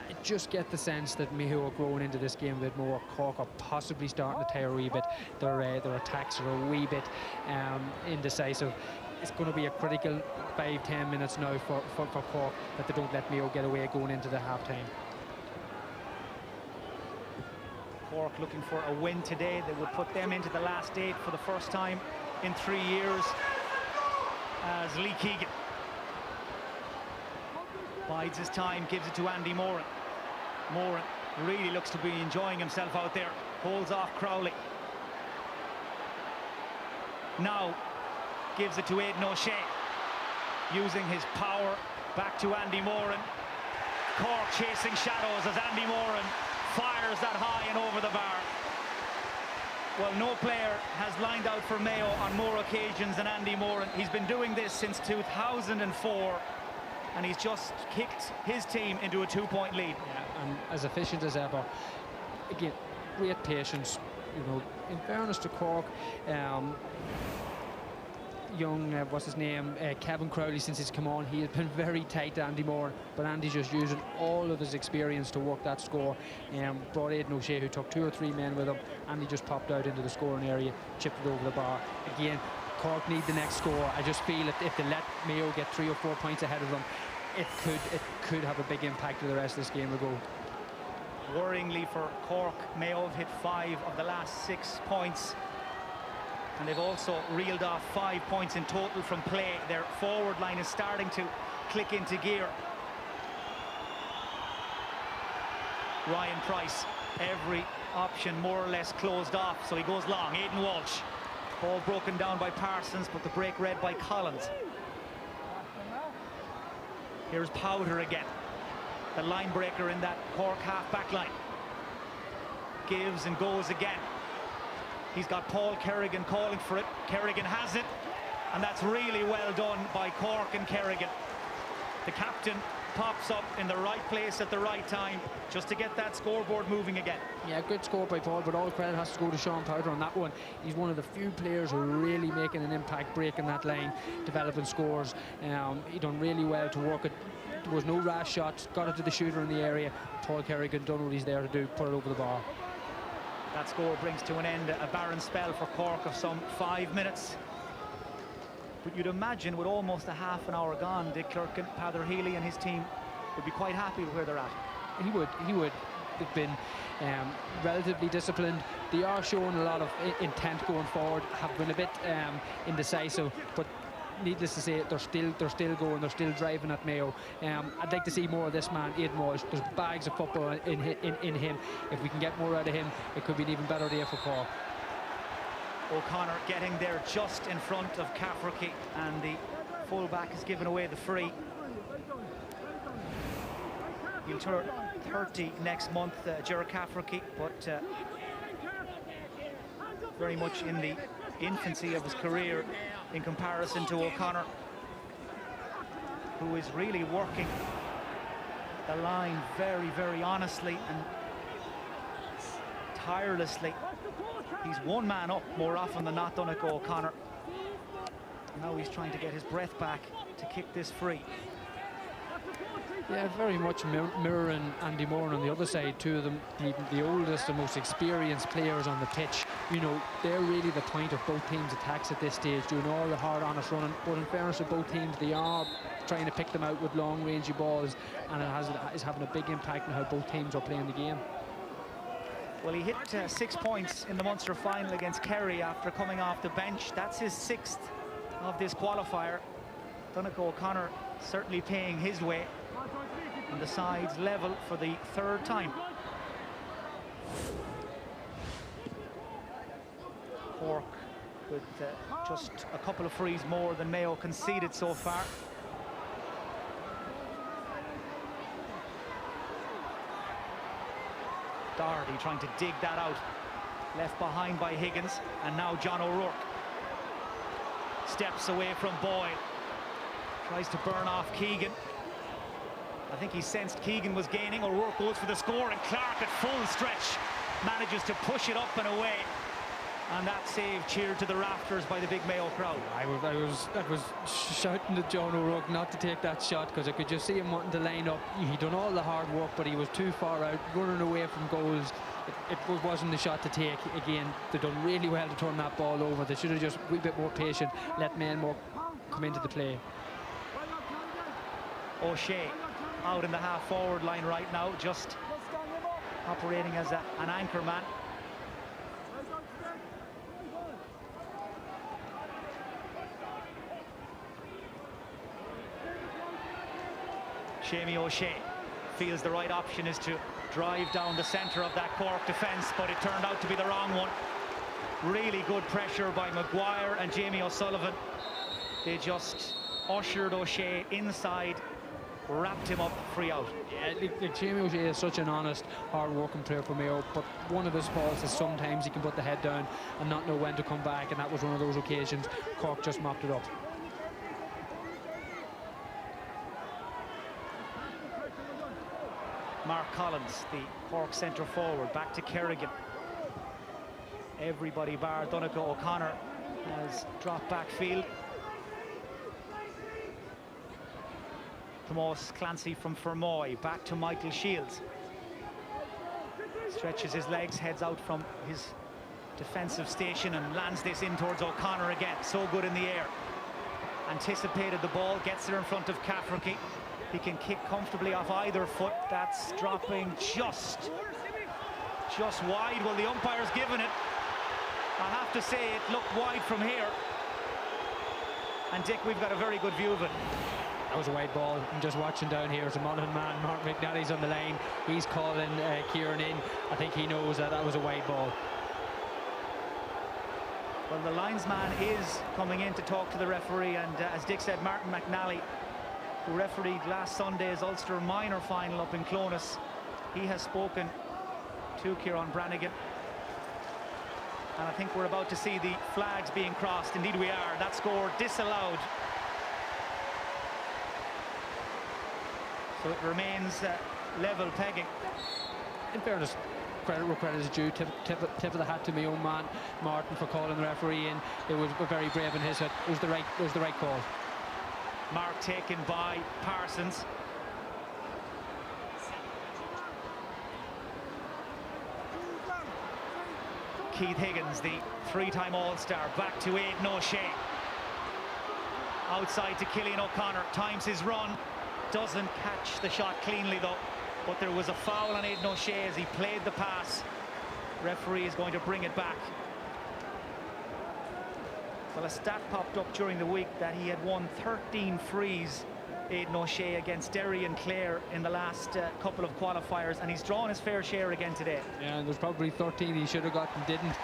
I just get the sense that Mayo are growing into this game a bit more. Cork are possibly starting to tire a wee bit. Their attacks are a wee bit indecisive. It's going to be a critical 5-10 minutes now for Cork, that they don't let Mayo get away going into the half-time. Cork looking for a win today that would put them into the last 8 for the first time in 3 years, as Lee Keegan bides his time, gives it to Andy Moran. Moran really looks to be enjoying himself out there, holds off Crowley. Now gives it to Aidan O'Shea, using his power back to Andy Moran. Cork chasing shadows as Andy Moran fires that high and over the bar. Well, no player has lined out for Mayo on more occasions than Andy Moran. He's been doing this since 2004, and he's just kicked his team into a 2-point lead. Yeah, and as efficient as ever. Again, great patience. You know, in fairness to Cork, young, what's his name, Kevin Crowley, since he's come on, he has been very tight to Andy Moran, but Andy's just using all of his experience to work that score. Brought Aidan O'Shea, who took 2 or 3 men with him. Andy just popped out into the scoring area, chipped it over the bar. Again, Cork need the next score. I just feel that if they let Mayo get 3 or 4 points ahead of them, it could have a big impact to the rest of this game to go. Worryingly for Cork, Mayo have hit 5 of the last 6 points. And they've also reeled off 5 points in total from play. Their forward line is starting to click into gear. Ryan Price, every option more or less closed off, so he goes long. Aidan Walsh, ball broken down by Parsons, but the break read by Collins. Here's Powder again, the line breaker in that Cork half-back line. Gives and goes again. He's got Paul Kerrigan calling for it. Kerrigan has it, and that's really well done by Cork and Kerrigan. The captain pops up in the right place at the right time just to get that scoreboard moving again. Yeah, good score by Paul, but all credit has to go to Sean Powder on that one. He's one of the few players who are really making an impact, breaking that line, developing scores. He done really well to work it. There was no rash shots, got it to the shooter in the area. Paul Kerrigan done what he's there to do, put it over the bar. That score brings to an end a barren spell for Cork of some 5 minutes. But you'd imagine with almost a half an hour gone, Dick Clerkin, Pather Healy and his team would be quite happy with where they're at. He would. They've been relatively disciplined. They are showing a lot of intent going forward, have been a bit indecisive, but needless to say, they're still going, they're still driving at Mayo. I'd like to see more of this man, Aidan Walsh. There's bags of football in him. If we can get more out of him, it could be an even better day for Cork. O'Connor getting there just in front of Cafferty, and the fullback has given away the free. He'll turn 30 next month, Gerard Cafferty, but very much in the infancy of his career in comparison to O'Connor, who is really working the line very, very honestly and tirelessly. He's one man up more often than not, Donegal O'Connor. Now he's trying to get his breath back to kick this free. Yeah, very much mirroring Andy Moore on the other side. Two of them, the oldest and most experienced players on the pitch. You know, they're really the point of both teams' attacks at this stage, doing all the hard, honest running. But in fairness to both teams, they are trying to pick them out with long, rangy balls, and it is having a big impact on how both teams are playing the game. Well, he hit 6 points in the Munster final against Kerry after coming off the bench. That's his 6th of this qualifier. Donegal O'Connor certainly paying his way, and the sides level for the 3rd time. Cork with just a couple of frees more than Mayo conceded so far. Doherty trying to dig that out, left behind by Higgins, and now John O'Rourke steps away from Boyle, tries to burn off Keegan. I think he sensed Keegan was gaining. O'Rourke goes for the score, and Clark at full stretch manages to push it up and away, and that save cheered to the rafters by the big Mayo crowd. I was shouting to John O'Rourke not to take that shot, because I could just see him wanting to line up. He'd done all the hard work, but he was too far out, running away from goals. It wasn't the shot to take. Again, they've done really well to turn that ball over. They should have just a wee bit more patient, let Mayo come into the play. O'Shea out in the half-forward line right now, just operating as an anchor man. Shamie O'Shea feels the right option is to drive down the centre of that Cork defence, but it turned out to be the wrong one. Really good pressure by Maguire and Jamie O'Sullivan. They just ushered O'Shea inside, wrapped him up, free out. Yeah, Jamie O'Shea is such an honest, hard-working player for Mayo, but one of his faults is sometimes he can put the head down and not know when to come back, and that was one of those occasions. Cork just mopped it up. Mark Collins, the Cork centre forward, back to Kerrigan. Everybody bar Donegal O'Connor has dropped back field. Tomas Clancy from Fermoy, back to Michael Shields. Stretches his legs, heads out from his defensive station and lands this in towards O'Connor again. So good in the air. Anticipated the ball, gets there in front of Cafferty. He can kick comfortably off either foot. That's dropping just wide. Well, the umpire's given it. I'll have to say it looked wide from here. And Dick, we've got a very good view of it. That was a wide ball. I'm just watching down here. It's a Monaghan man. Mark McNally's on the line. He's calling Kieran in. I think he knows that was a wide ball. Well, the linesman is coming in to talk to the referee, and as Dick said, Martin McNally, who refereed last Sunday's Ulster minor final up in Clones, he has spoken to Kieran Brannigan. And I think we're about to see the flags being crossed. Indeed we are. That score disallowed. So it remains level pegging. In fairness, credit where credit is due. Tip of the hat to my own man Martin for calling the referee in. It was very brave in his. It was the right call. Mark taken by Parsons. Keith Higgins, the three-time All-Star, back to Aidan O'Shea. Outside to Cillian O'Connor, times his run, doesn't catch the shot cleanly though, but there was a foul on Aidan O'Shea as he played the pass. Referee is going to bring it back. Well, a stat popped up during the week that he had won 13 frees, Aidan O'Shea, against Derry and Clare in the last couple of qualifiers, and he's drawn his fair share again today. Yeah, and there's probably 13 he should have gotten, didn't.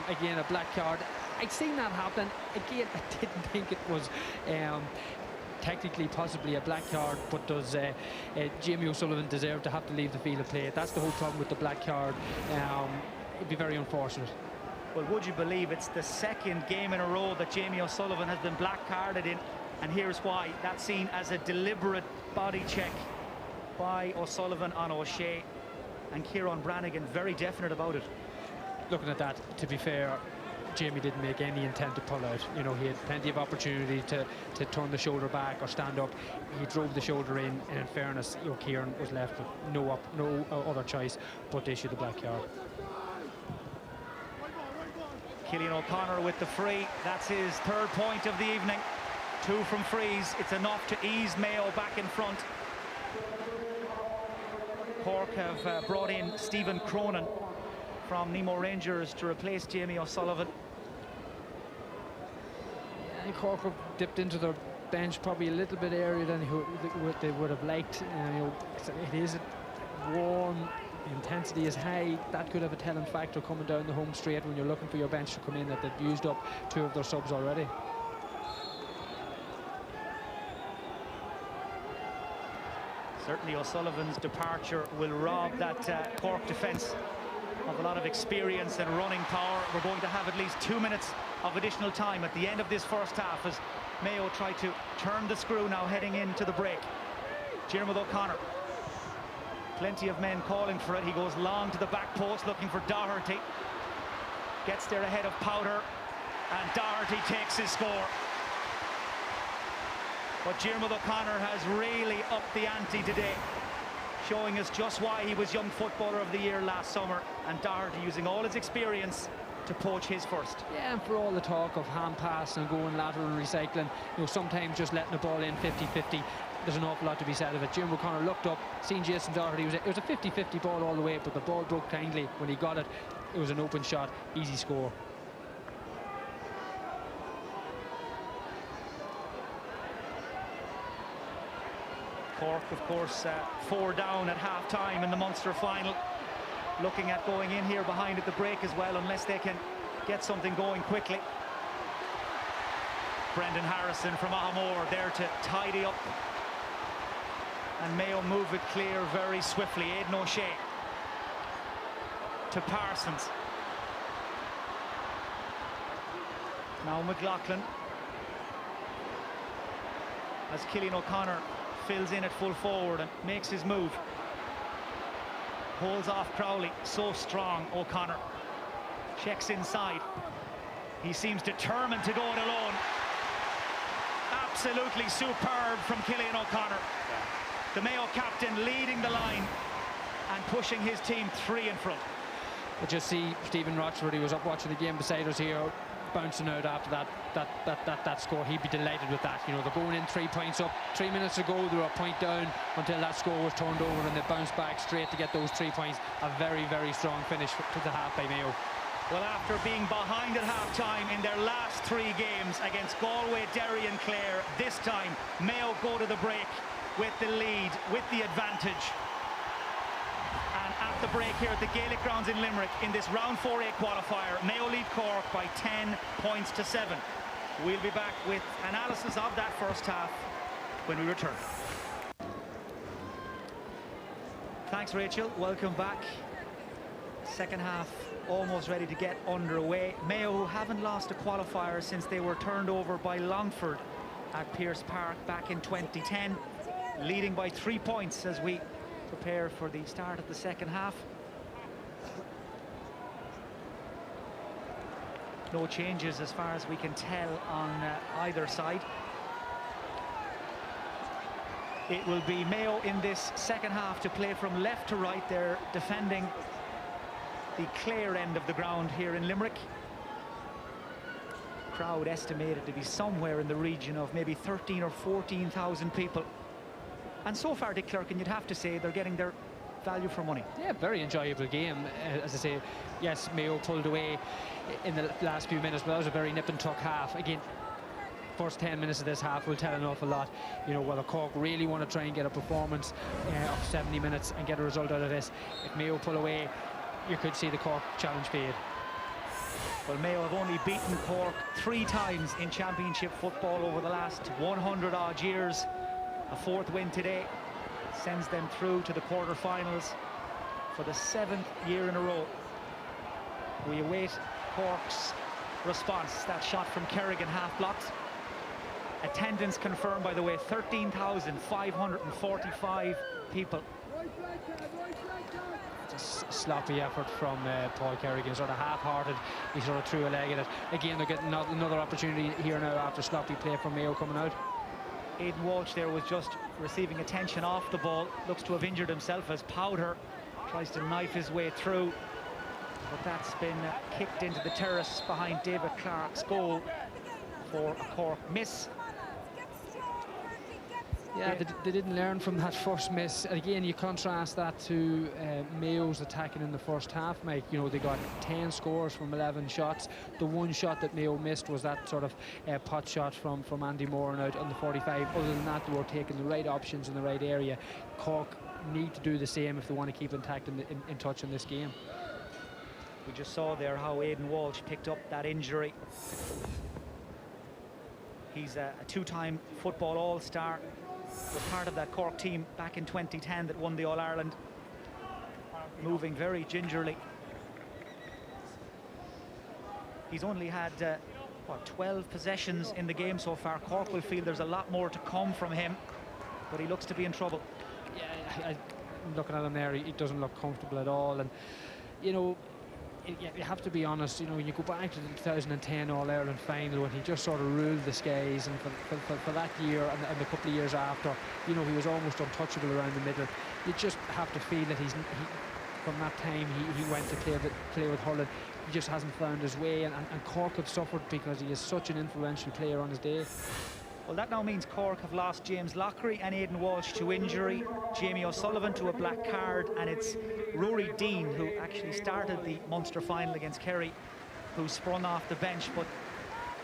Again, a black card. I'd seen that happen. Again, I didn't think it was technically possibly a black card, but does Jamie O'Sullivan deserve to have to leave the field of play? That's the whole problem with the black card. It'd be very unfortunate. Well, would you believe it's the second game in a row that Jamie O'Sullivan has been black carded in, and here's why. That's seen as a deliberate body check by O'Sullivan on O'Shea, and Kieran Brannigan very definite about it. Looking at that, to be fair, Jamie didn't make any intent to pull out. You know, he had plenty of opportunity to turn the shoulder back or stand up. He drove the shoulder in, and in fairness, you know, Kieran was left with no other choice but to issue the black card. Cillian O'Connor with the free. That's his third point of the evening. 2 from frees. It's enough to ease Mayo back in front. Cork have brought in Stephen Cronin from Nemo Rangers to replace Jamie O'Sullivan. And Cork have dipped into their bench probably a little bit earlier than they would have liked. You know, it is warm, the intensity is high. That could have a telling factor coming down the home straight when you're looking for your bench to come in, that they've used up 2 of their subs already. Certainly O'Sullivan's departure will rob that Cork defence of a lot of experience and running power. We're going to have at least 2 minutes of additional time at the end of this first half as Mayo try to turn the screw now heading into the break. Diarmuid O'Connor. Plenty of men calling for it. He goes long to the back post looking for Doherty. Gets there ahead of Powder, and Doherty takes his score. But Diarmuid O'Connor has really upped the ante today, showing us just why he was Young Footballer of the Year last summer, and Doherty using all his experience to poach his first. Yeah, and for all the talk of hand pass and going lateral and recycling, you know, sometimes just letting the ball in 50-50, there's an awful lot to be said of it. Diarmuid O'Connor looked up, seen Jason Doherty. It was a 50-50 ball all the way, but the ball broke kindly when he got it. It was an open shot, easy score. Cork, of course, 4 down at half-time in the Munster final. Looking at going in here behind at the break as well, unless they can get something going quickly. Brendan Harrison from Ahamore there to tidy up. And Mayo move it clear very swiftly. Aidan O'Shea to Parsons. Now McLaughlin. As Cillian O'Connor fills in at full forward and makes his move. Holds off Crowley, so strong O'Connor. Checks inside. He seems determined to go it alone. Absolutely superb from Cillian O'Connor. The Mayo captain leading the line and pushing his team 3 in front. I just see Stephen Rochford, he was up watching the game beside us here, bouncing out after that score. He'd be delighted with that. You know, they're going in 3 points up. 3 minutes ago they were a point down until that score was turned over, and they bounced back straight to get those 3 points. A very, very strong finish to the half by Mayo. Well, after being behind at half-time in their last 3 games against Galway, Derry and Clare, this time Mayo go to the break with the lead, with the advantage. And at the break here at the Gaelic grounds in Limerick in this round 4A qualifier, Mayo lead Cork by 10 points to 7. We'll be back with analysis of that first half when we return. Thanks, Rachel. Welcome back. Second half almost ready to get underway. Mayo, who haven't lost a qualifier since they were turned over by Longford at Pearse Park back in 2010, leading by 3 points as we prepare for the start of the second half. No changes as far as we can tell on either side. It will be Mayo in this second half to play from left to right. They're defending the Clare end of the ground here in Limerick. Crowd estimated to be somewhere in the region of maybe 13 or 14,000 people. And so far, Dick Clerkin, you'd have to say they're getting their value for money. Yeah, very enjoyable game. As I say, yes, Mayo pulled away in the last few minutes, but that was a very nip and tuck half. Again, first 10 minutes of this half will tell an awful lot. You know, whether Cork really want to try and get a performance of 70 minutes and get a result out of this. If Mayo pull away, you could see the Cork challenge fade. Well, Mayo have only beaten Cork 3 times in championship football over the last 100 odd years. A 4th win today sends them through to the quarter-finals for the 7th year in a row. We await Cork's response. That shot from Kerrigan, half blocked. Attendance confirmed, by the way, 13,545 people. Just a sloppy effort from Paul Kerrigan, sort of half-hearted. He sort of threw a leg at it. Again, they're getting another opportunity here now after sloppy play from Mayo coming out. Aidan Walsh there was just receiving attention off the ball. Looks to have injured himself as Powder tries to knife his way through. But that's been kicked into the terrace behind David Clark's goal for a Cork miss. Yeah, they didn't learn from that first miss. Again, you contrast that to Mayo's attacking in the first half, Mike. You know, they got 10 scores from 11 shots. The one shot that Mayo missed was that sort of pot shot from Andy Moore and out on the 45. Other than that, they were taking the right options in the right area. Cork need to do the same if they want to keep intact in touch in this game. We just saw there how Aidan Walsh picked up that injury. He's a 2-time football all-star. Was part of that Cork team back in 2010 that won the All-Ireland. Moving very gingerly. He's only had, 12 possessions in the game so far. Cork will feel there's a lot more to come from him, but he looks to be in trouble. Yeah, I'm looking at him there, he doesn't look comfortable at all. And, you know, you have to be honest, you know, when you go back to the 2010 All-Ireland final when he just sort of ruled the skies, and for that year and the couple of years after, you know, he was almost untouchable around the middle. You just have to feel that from that time he went to play with Holland. He just hasn't found his way, and Cork have suffered because he is such an influential player on his day. Well, that now means Cork have lost James Lockery and Aidan Walsh to injury, Jamie O'Sullivan to a black card, and it's Rory Dean, who actually started the Munster final against Kerry, who sprung off the bench. But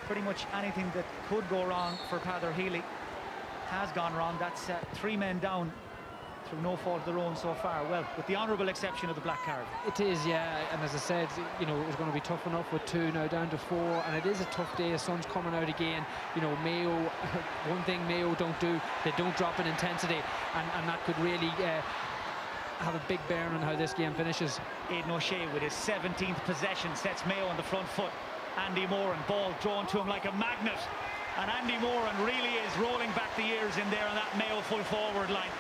pretty much anything that could go wrong for Peadar Healy has gone wrong. That's 3 men down through no fault of their own so far. Well, with the honourable exception of the black card. It is, yeah, and as I said, you know, it was going to be tough enough with 2, now down to 4, and it is a tough day. The sun's coming out again. You know, Mayo, one thing Mayo don't do, they don't drop in intensity, and that could really have a big bearing on how this game finishes. Aidan O'Shea with his 17th possession sets Mayo on the front foot. Andy Moran, ball drawn to him like a magnet, and Andy Moran really is rolling back the years in there on that Mayo full forward line.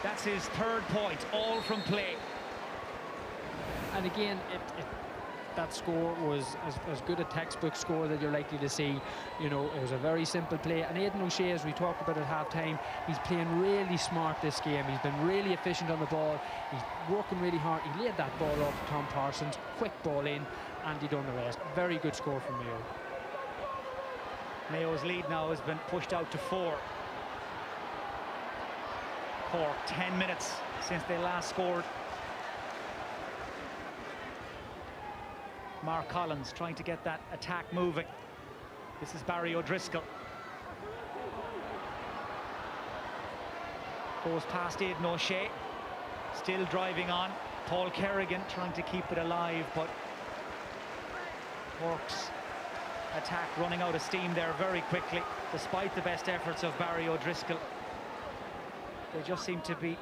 That's his 3rd point, all from play. And again, that score was as good a textbook score that you're likely to see. You know, it was a very simple play. And Aidan O'Shea, as we talked about at half-time, he's playing really smart this game. He's been really efficient on the ball. He's working really hard. He laid that ball off to Tom Parsons. Quick ball in, and he done the rest. Very good score from Mayo. Mayo's lead now has been pushed out to 4. Cork, 10 minutes since they last scored. Mark Collins trying to get that attack moving. This is Barry O'Driscoll. Goes past Aidan O'Shea. Still driving on. Paul Kerrigan trying to keep it alive, but Cork's attack running out of steam there very quickly, despite the best efforts of Barry O'Driscoll. They just seem to be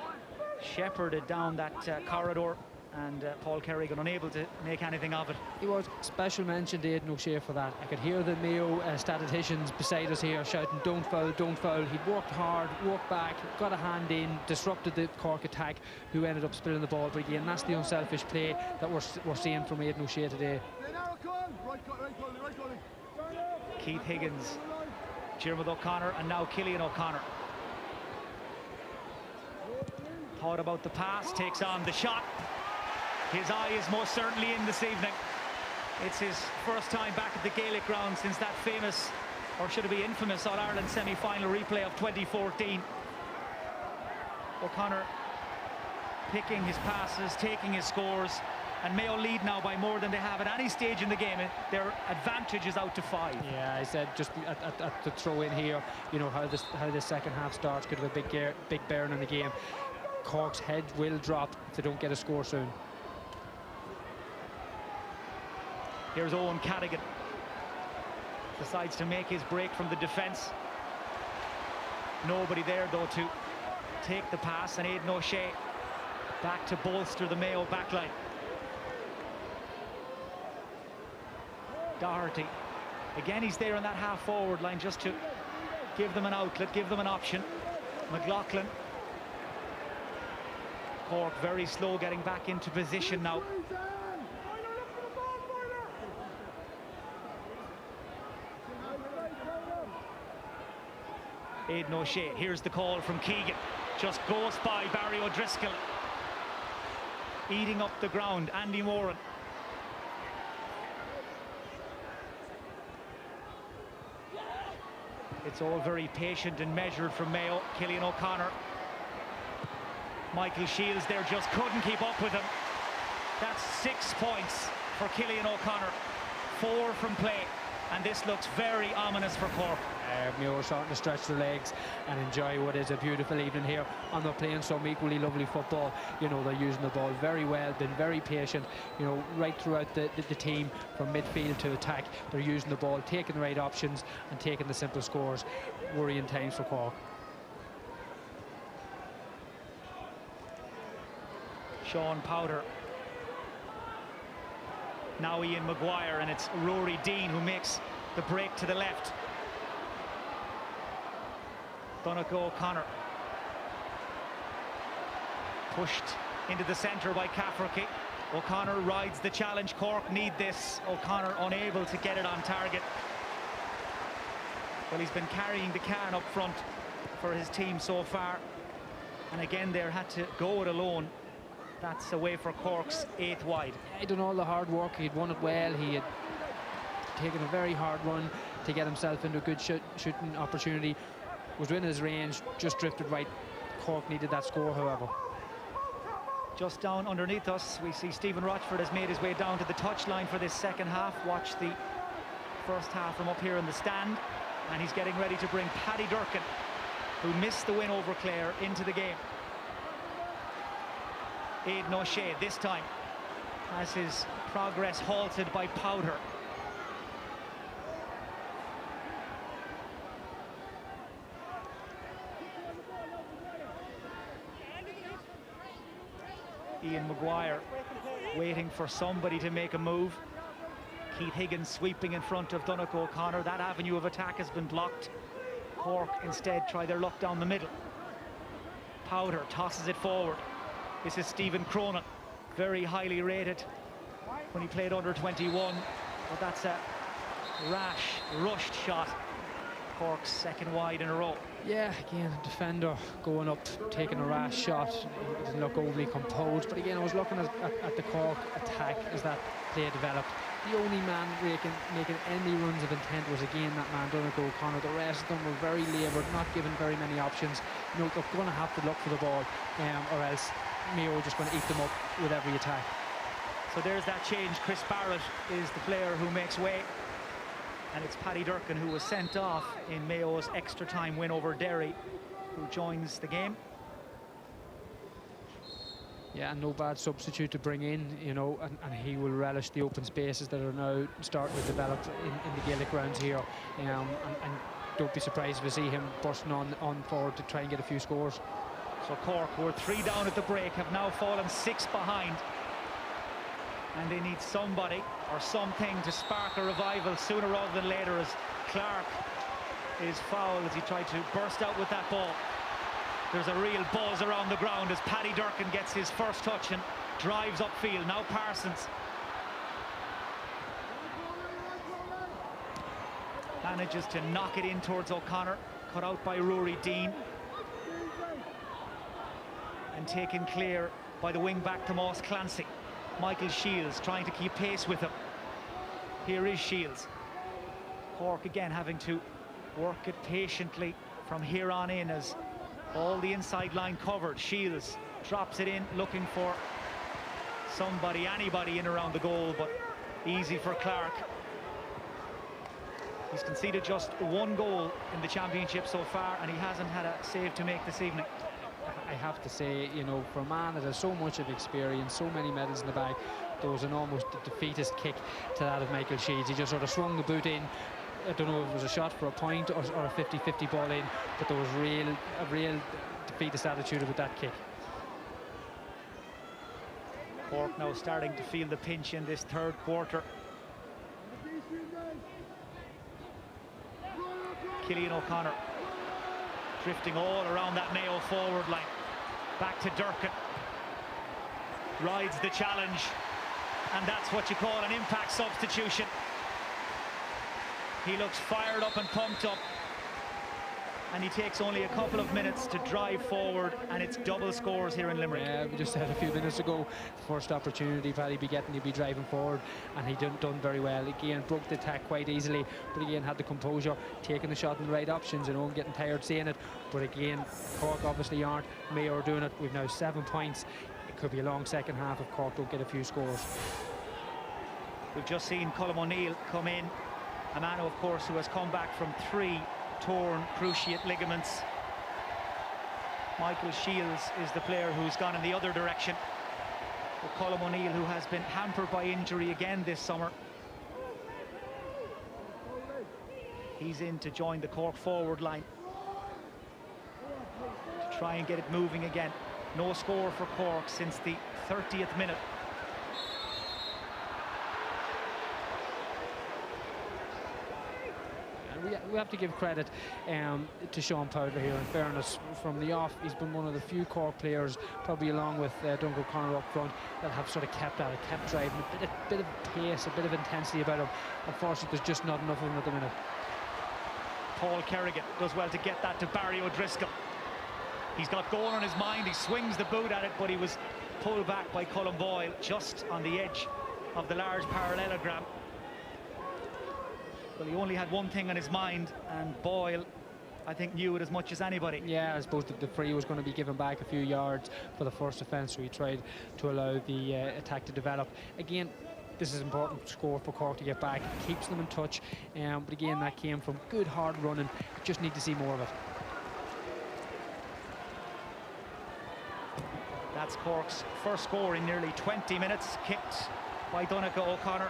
shepherded down that corridor, and Paul Kerrigan unable to make anything of it. He was. Special mention to Aidan O'Shea for that. I could hear the Mayo statisticians beside us here shouting, don't foul, don't foul. He'd worked hard, walked back, got a hand in, disrupted the Cork attack, who ended up spilling the ball. But again, that's the unselfish play that we're seeing from Aidan O'Shea today. Keith Higgins, Diarmuid O'Connor, and now Cillian O'Connor. Thought about the pass, takes on the shot. His eye is most certainly in this evening. It's his first time back at the Gaelic ground since that famous, or should it be infamous, All-Ireland semi-final replay of 2014. O'Connor picking his passes, taking his scores, and Mayo lead now by more than they have at any stage in the game. Their advantage is out to 5. Yeah, I said just at the throw in here, you know, how the second half starts could have a big bearing on the game. Cork's head will drop if they don't get a score soon. Here's Owen Cadigan. Decides to make his break from the defence. Nobody there, though, to take the pass, and Aidan O'Shea back to bolster the Mayo backline. Doherty. Again, he's there on that half-forward line just to give them an outlet, give them an option. McLaughlin. Cork very slow getting back into position now. Aidan O'Shea, here's the call from Keegan. Just goes by Barry O'Driscoll. Eating up the ground, Andy Moran. It's all very patient and measured from Mayo. Cillian O'Connor. Michael Shields there just couldn't keep up with him. That's 6 points for Cillian O'Connor. 4 from play. And this looks very ominous for Cork. Mayo are starting to stretch their legs and enjoy what is a beautiful evening here. And they're playing some equally lovely football. You know, they're using the ball very well, been very patient, you know, right throughout the team from midfield to attack. They're using the ball, taking the right options and taking the simple scores. Worrying times for Cork. Sean Powder. Now Ian Maguire, and it's Rory Dean who makes the break to the left. Donegal O'Connor. Pushed into the centre by Cafferty. O'Connor rides the challenge. Cork need this. O'Connor unable to get it on target. Well, he's been carrying the can up front for his team so far. And again, there had to go it alone. That's away for Cork's 8th wide. He'd done all the hard work. He'd won it well. He had taken a very hard run to get himself into a good shooting opportunity. Was within his range, just drifted right. Cork needed that score, however. Just down underneath us, we see Stephen Rochford has made his way down to the touchline for this second half. Watch the first half from up here in the stand. And he's getting ready to bring Paddy Durkin, who missed the win over Clare, into the game. Aidan O'Shea this time has his progress halted by Powder. Ian Maguire waiting for somebody to make a move. Keith Higgins sweeping in front of Donegal O'Connor. That avenue of attack has been blocked. Cork instead try their luck down the middle. Powder tosses it forward. This is Stephen Cronin, very highly rated when he played under 21, but that's a rash, rushed shot. Cork's second wide in a row. Yeah, again, defender going up, taking a rash shot. He didn't look overly composed, but again, I was looking at the Cork attack as that play developed. The only man making any runs of intent was again that man, Donegal O'Connor. The rest of them were very laboured, not given very many options. You know, they're going to have to look for the ball, or else Mayo are just going to eat them up with every attack. So there's that change. Chris Barrett is the player who makes way. And it's Paddy Durkin who was sent off in Mayo's extra time win over Derry, who joins the game. Yeah, and no bad substitute to bring in, you know, and he will relish the open spaces that are now starting to develop in the Gaelic grounds here. And don't be surprised if you see him busting on forward to try and get a few scores. So Cork, who were 3 down at the break, have now fallen 6 behind. And they need somebody or something to spark a revival sooner rather than later, as Clark is fouled as he tried to burst out with that ball. There's a real buzz around the ground as Paddy Durkin gets his first touch and drives upfield. Now Parsons manages to knock it in towards O'Connor, cut out by Rory Dean, and taken clear by the wing-back Tomas Clancy. Michael Shields trying to keep pace with him. Here is Shields. Cork again having to work it patiently from here on in as All the inside line covered. Shields drops it in, looking for somebody, anybody in around the goal, but easy for Clark. He's conceded just one goal in the championship so far, and he hasn't had a save to make this evening. I have to say, you know, for a man that has so much of experience, so many medals in the bag, there was an almost defeatist kick to that of Michael Shields. He just sort of swung the boot in. I don't know if it was a shot for a point or a 50-50 ball in, but there was a real defeatist attitude about that kick. Cork now starting to feel the pinch in this third quarter. Cillian O'Connor drifting all around that Mayo forward line. Back to Durkin. Rides the challenge, and that's what you call an impact substitution. He looks fired up and pumped up, and he takes only a couple of minutes to drive forward, and it's double scores here in Limerick. Yeah, we just said a few minutes ago, first opportunity Paddy be getting, he'd be driving forward, and he done very well. Again, broke the attack quite easily, but again had the composure, taking the shot in the right options. You know, I'm getting tired seeing it, but again, Cork obviously aren't. Mayo are doing it. We've now 7 points. It could be a long second half if Cork don't get a few scores. We've just seen Colm O'Neill come in, a man, of course, who has come back from 3 torn cruciate ligaments. Michael Shields is the player who's gone in the other direction. But Colm O'Neill, who has been hampered by injury again this summer, he's in to join the Cork forward line to try and get it moving again. No score for Cork since the 30th minute. We have to give credit to Sean Powder here. In fairness, from the off, he's been one of the few Cork players, probably along with Duncan O'Connor up front, that have sort of kept at it, kept driving, a bit of pace, a bit of intensity about him. Unfortunately, there's just not enough of him at the minute. Paul Kerrigan does well to get that to Barry O'Driscoll. He's got goal on his mind. He swings the boot at it, but he was pulled back by Colm Boyle just on the edge of the large parallelogram. Well, he only had one thing on his mind, and Boyle, I think, knew it as much as anybody. Yeah, I suppose the free was going to be given back a few yards for the first offence, so he tried to allow the attack to develop. Again, this is an important score for Cork to get back. It keeps them in touch, but again, that came from good hard running. Just need to see more of it. That's Cork's first score in nearly 20 minutes, kicked by Donncha O'Connor.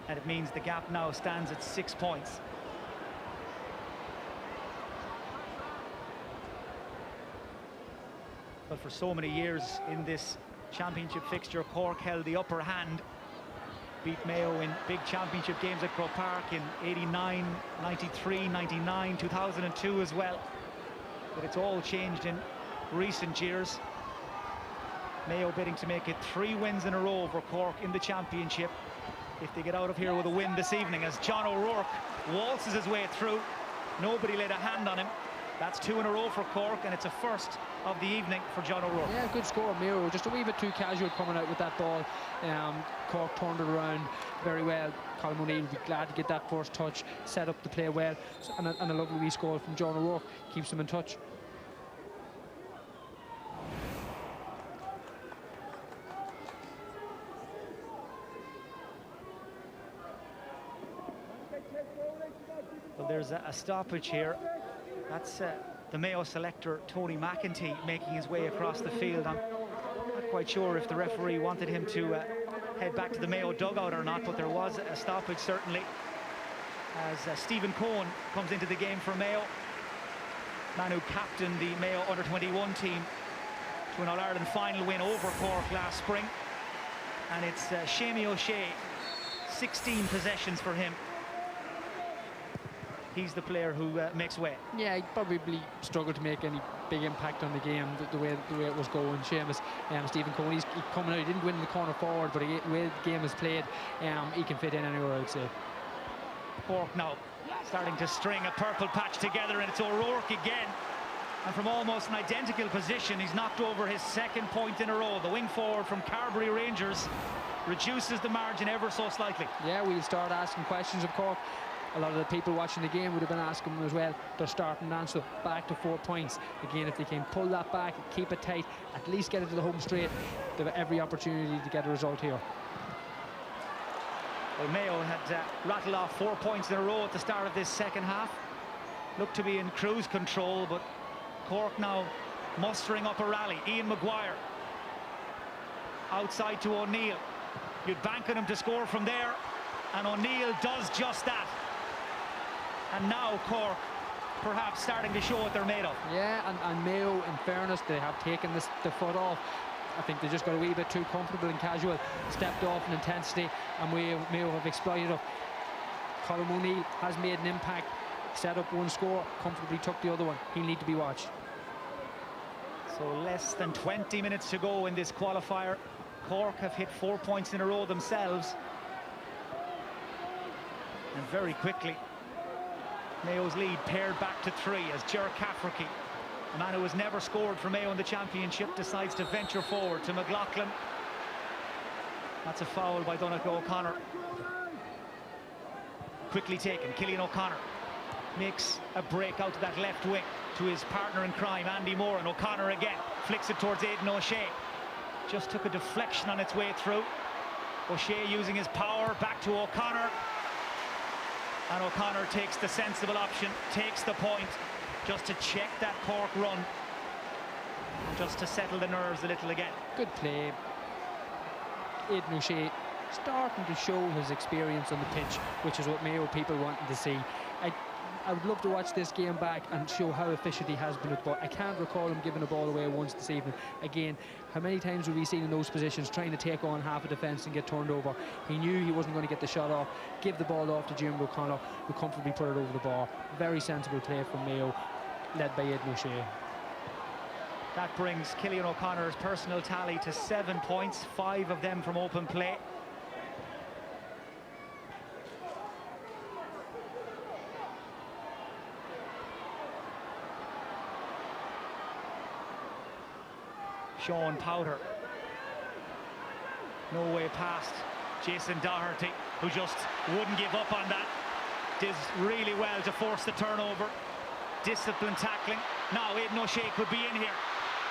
And it means the gap now stands at 6 points. But for so many years in this championship fixture, Cork held the upper hand, beat Mayo in big championship games at Croke Park in 89, 93, 99, 2002 as well. But it's all changed in recent years. Mayo bidding to make it 3 wins in a row for Cork in the championship, if they get out of here with a win this evening, as John O'Rourke waltzes his way through. Nobody laid a hand on him. That's 2 in a row for Cork, and it's a first of the evening for John O'Rourke. Yeah, good score, Mayo. Just a wee bit too casual coming out with that ball. Cork turned it around very well. Colm O'Neill will be glad to get that first touch, set up the play well, and a lovely wee score from John O'Rourke. Keeps them in touch. Well, there's a stoppage here. That's the Mayo selector, Tony McEntee, making his way across the field. I'm not quite sure if the referee wanted him to head back to the Mayo dugout or not, but there was a stoppage, certainly, as Stephen Cohen comes into the game for Mayo. Man who captained the Mayo under-21 team to an All-Ireland final win over Cork last spring. And it's Seamie O'Shea, 16 possessions for him. He's the player who makes way. Yeah, he probably struggled to make any big impact on the game the way it was going. Seamus, Stephen Cohen, he's coming out. He didn't win the corner forward, but the way the game is played, he can fit in anywhere, I'd say. Cork now starting to string a purple patch together, and it's O'Rourke again. And from almost an identical position, he's knocked over his 2nd point in a row. The wing forward from Carbery Rangers reduces the margin ever so slightly. Yeah, we'll start asking questions of Cork. a lot of the people watching the game would have been asking them as well. They're starting answer back to 4 points. Again, if they can pull that back, keep it tight, at least get it to the home straight, they have every opportunity to get a result here. Well, Mayo had rattled off 4 points in a row at the start of this second half. Looked to be in cruise control, but Cork now mustering up a rally. Ian Maguire outside to O'Neill. You'd bank on him to score from there, and O'Neill does just that. And now Cork perhaps starting to show what they're made of. Yeah, and Mayo, in fairness, they have taken the foot off. I think they just got a wee bit too comfortable and casual, stepped off in intensity, and Mayo have exploited it. Colm O'Neill has made an impact, set up one score, comfortably took the other one. He'll need to be watched. So less than 20 minutes to go in this qualifier. Cork have hit 4 points in a row themselves. And very quickly, Mayo's lead pared back to 3 as Ger Cafferty, a man who has never scored for Mayo in the championship, decides to venture forward to McLaughlin. That's a foul by Donegal O'Connor. Quickly taken, Cillian O'Connor makes a break out to that left wing to his partner in crime, Andy Moore, and O'Connor again flicks it towards Aidan O'Shea. Just took a deflection on its way through. O'Shea using his power, back to O'Connor. And O'Connor takes the sensible option, takes the point, just to check that Cork run, just to settle the nerves a little again. Good play. Aidan O'Shea starting to show his experience on the pitch, which is what Mayo people wanted to see. I would love to watch this game back and show how efficient he has been with the ball. I can't recall him giving the ball away once this evening. Again, how many times have we seen in those positions trying to take on half a defence and get turned over? He knew he wasn't going to get the shot off, give the ball off to Jim O'Connor, who comfortably put it over the bar. Very sensible play from Mayo, led by Aidan O'Shea. That brings Cillian O'Connor's personal tally to 7 points, 5 of them from open play. Sean Powder, no way past Jason Doherty, who just wouldn't give up on that. Did really well to force the turnover. Disciplined tackling. Now Aidan O'Shea could be in here.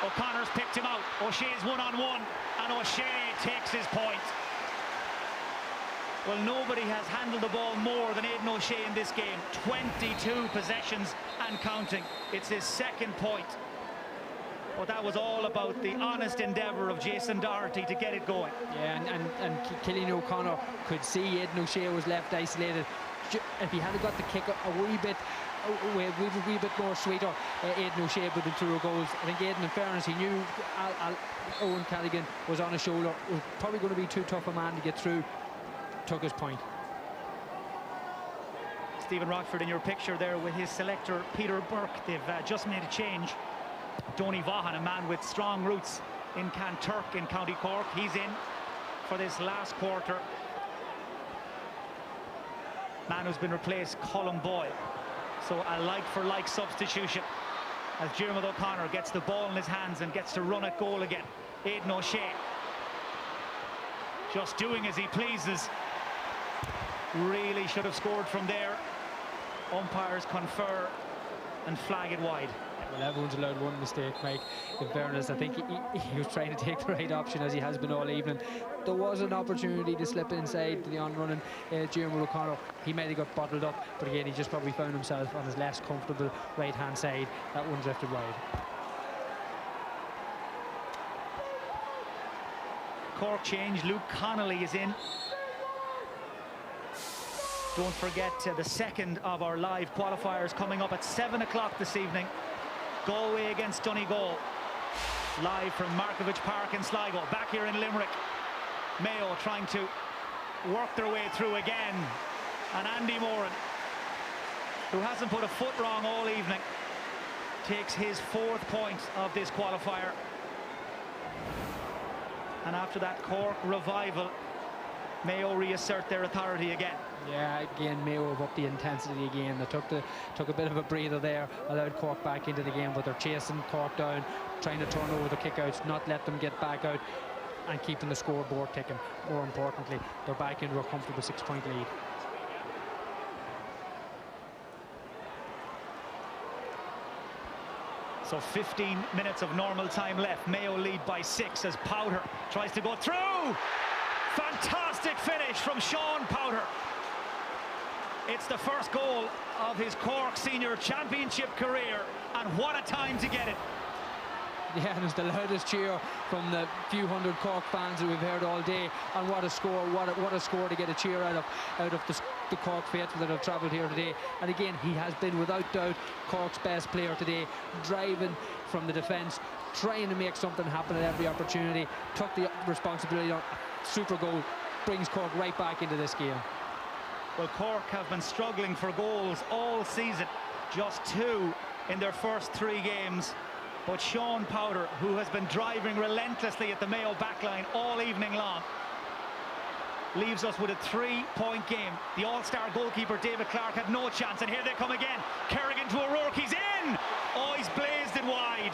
O'Connor's picked him out. O'Shea's one-on-one, and O'Shea takes his point. Well, nobody has handled the ball more than Aidan O'Shea in this game. 22 possessions and counting. It's his second point. But that was all about the honest endeavour of Jason Doherty to get it going. Yeah, and Cillian O'Connor could see Aidan O'Shea was left isolated. If he had got the kick a wee bit more sweeter, Aidan O'Shea would have been through goals. I think Aidan, in fairness, he knew Owen Callaghan was on his shoulder, was probably going to be too tough a man to get through. Took his point. Stephen Rockford in your picture there with his selector Peter Burke. They've just made a change. Donny Vaughan, a man with strong roots in Canturk in County Cork, he's in for this last quarter. Man who's been replaced, Colm Boyle. So a like-for-like substitution as Diarmuid O'Connor gets the ball in his hands and gets to run at goal again. Aidan O'Shea just doing as he pleases. Really should have scored from there. Umpires confer and flag it wide. Well, everyone's allowed one mistake, Mike. In fairness, I think he was trying to take the right option, as he has been all evening. There was an opportunity to slip inside to the on-running Diarmuid O'Connor. He might have got bottled up, but again, he just probably found himself on his less comfortable right-hand side. That one drifted wide. Cork change. Luke Connolly is in. Don't forget the second of our live qualifiers coming up at 7 o'clock this evening. Galway against Donegal, live from Markovich Park in Sligo. Back here in Limerick, Mayo trying to work their way through again, and Andy Moran, who hasn't put a foot wrong all evening, takes his 4th point of this qualifier. And after that Cork revival, Mayo reassert their authority again. Yeah, again, Mayo have upped the intensity again. They took a bit of a breather there, allowed Cork back into the game, but they're chasing Cork down, trying to turn over the kickouts, not let them get back out, and keeping the scoreboard ticking. More importantly, they're back into a comfortable 6-point lead. So 15 minutes of normal time left. Mayo lead by 6 as Powder tries to go through. Fantastic finish from Sean Powder. It's the first goal of his Cork Senior Championship career, and what a time to get it. Yeah, and it's the loudest cheer from the few hundred Cork fans that we've heard all day. And what a score, what a score to get a cheer out of the Cork faithful that have travelled here today. And again, he has been without doubt Cork's best player today, driving from the defence, trying to make something happen at every opportunity, took the responsibility on a super goal, brings Cork right back into this game. Well, Cork have been struggling for goals all season, just 2 in their first 3 games. But Sean Powder, who has been driving relentlessly at the Mayo backline all evening long, leaves us with a 3-point game. The all-star goalkeeper David Clarke had no chance, and here they come again. Kerrigan to O'Rourke, he's in! Oh, he's blazed it wide.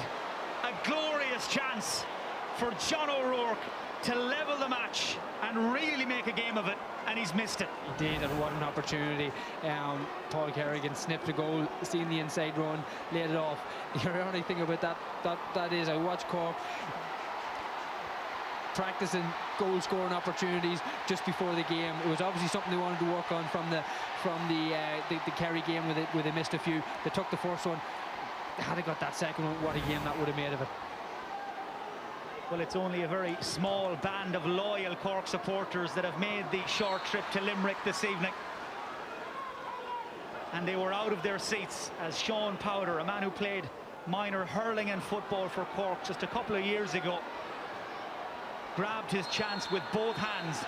A glorious chance for John O'Rourke to level the match and really make a game of it, and he's missed it. He did, and what an opportunity. Paul Kerrigan snipped a goal, seen the inside run, laid it off. The ironic thing about that is I watched Cork practicing goal scoring opportunities just before the game. It was obviously something they wanted to work on from the Kerry game where they missed a few. They took the first one. Had they got that second one, what a game that would have made of it. Well, it's only a very small band of loyal Cork supporters that have made the short trip to Limerick this evening. And they were out of their seats as Sean Powder, a man who played minor hurling and football for Cork just a couple of years ago, grabbed his chance with both hands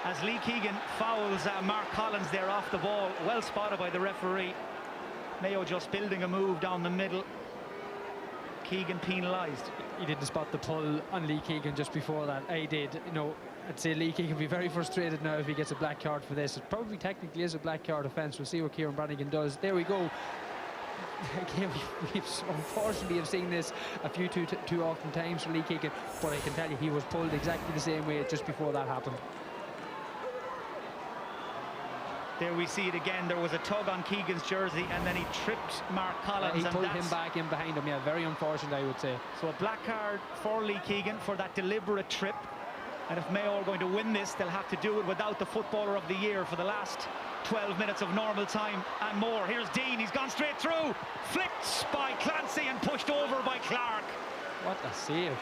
as Lee Keegan fouls Mark Collins there off the ball. Well spotted by the referee. Mayo just building a move down the middle. Keegan penalised. He didn't spot the pull on Lee Keegan just before that. I did. You know, I'd say Lee Keegan will be very frustrated now if he gets a black card for this. It probably technically is a black card offence. We'll see what Kieran Brannigan does. There we go. Again, we've unfortunately have seen this a few too often times for Lee Keegan, but I can tell you he was pulled exactly the same way just before that happened. There we see it again. There was a tug on Keegan's jersey and then he tripped Mark Collins. He pulled him back in behind him. Yeah, very unfortunate, I would say. So a black card for Lee Keegan for that deliberate trip. And if Mayo are going to win this, they'll have to do it without the Footballer of the Year for the last 12 minutes of normal time and more. Here's Dean, he's gone straight through. Flicked by Clancy and pushed over by Clarke. What a save.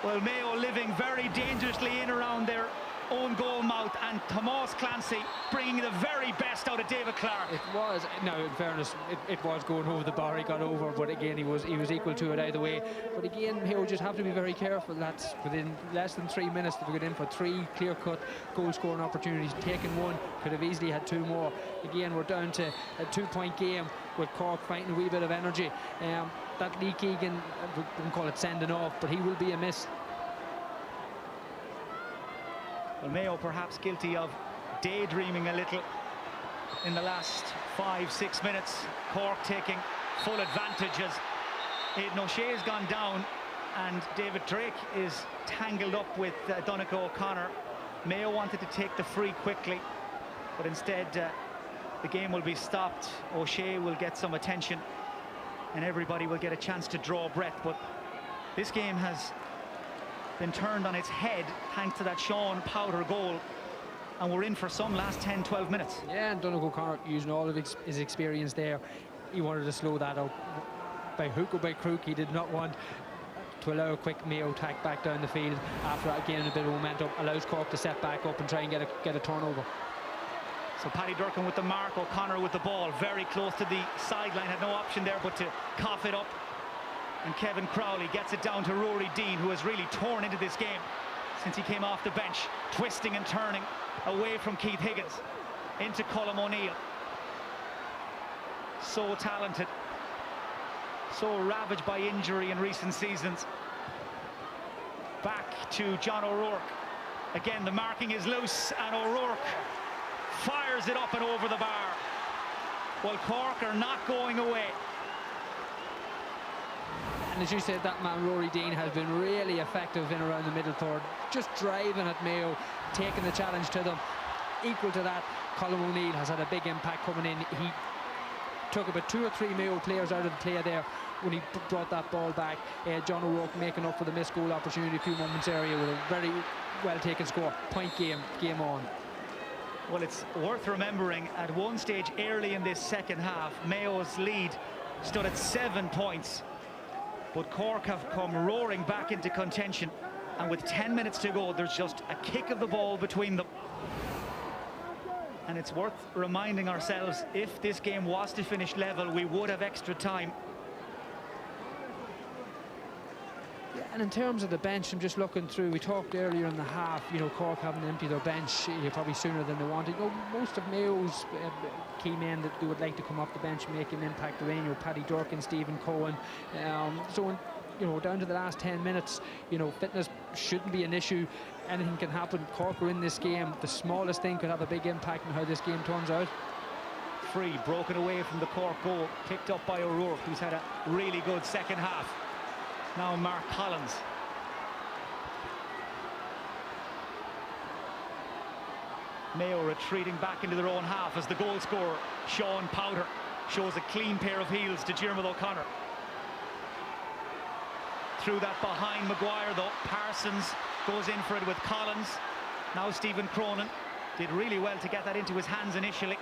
Well, Mayo living very dangerously in around their own goal mouth, and Tomas Clancy bringing the very best out of David Clarke. It was, now in fairness, it was going over the bar. He got over, but again he was equal to it either way. But again, Mayo just have to be very careful. That's within less than 3 minutes to get in for 3 clear-cut goal-scoring opportunities. Taken one, could have easily had 2 more. Again, we're down to a 2-point game with Cork fighting a wee bit of energy. That Lee Keegan, we wouldn't call it sending off, but he will be a miss. Well, Mayo perhaps guilty of daydreaming a little in the last 5-6 minutes. Cork taking full advantage as Aidan O'Shea's gone down and David Drake is tangled up with Donegal O'Connor. Mayo wanted to take the free quickly, but instead the game will be stopped. O'Shea will get some attention and everybody will get a chance to draw breath. But this game has been turned on its head thanks to that Sean Powder goal, and we're in for some last 10-12 minutes. Yeah, and Donegal O'Connor using all of his experience there. He wanted to slow that out by hook or by crook. He did not want to allow a quick Mayo attack back down the field after gaining a bit of momentum. Allows Cork to set back up and try and get a turnover. So Paddy Durkin with the mark, O'Connor with the ball very close to the sideline, had no option there but to cough it up. And Kevin Crowley gets it down to Rory Dean, who has really torn into this game since he came off the bench, twisting and turning away from Keith Higgins into Colm O'Neill. So talented, so ravaged by injury in recent seasons. Back to John O'Rourke. Again, the marking is loose and O'Rourke fires it up and over the bar. Well, Cork are not going away. And as you said, that man Rory Dean has been really effective in around the middle third, just driving at Mayo, taking the challenge to them. Equal to that, Colm O'Neill has had a big impact coming in. He took about 2 or 3 Mayo players out of the play there when he brought that ball back. John O'Rourke making up for the missed goal opportunity a few moments earlier with a very well taken score. Point game on. Well, it's worth remembering at one stage early in this second half, Mayo's lead stood at 7 points. But Cork have come roaring back into contention. And with 10 minutes to go, there's just a kick of the ball between them. And it's worth reminding ourselves, if this game was to finish level, we would have extra time. And in terms of the bench, I'm just looking through, we talked earlier in the half, you know, Cork having emptied their bench probably sooner than they wanted. You know, most of Mayo's key men that they would like to come off the bench and make an impact are in, you know, Paddy Durkin, Stephen Cohen. You know, down to the last 10 minutes, you know, fitness shouldn't be an issue. Anything can happen. Cork are in this game. The smallest thing could have a big impact on how this game turns out. Free, broken away from the Cork goal, picked up by O'Rourke, who's had a really good second half. Now Mark Collins. Mayo retreating back into their own half as the goal scorer, Sean Powder, shows a clean pair of heels to Diarmuid O'Connor. Through that behind Maguire, though. Parsons goes in for it with Collins. Now Stephen Cronin did really well to get that into his hands initially.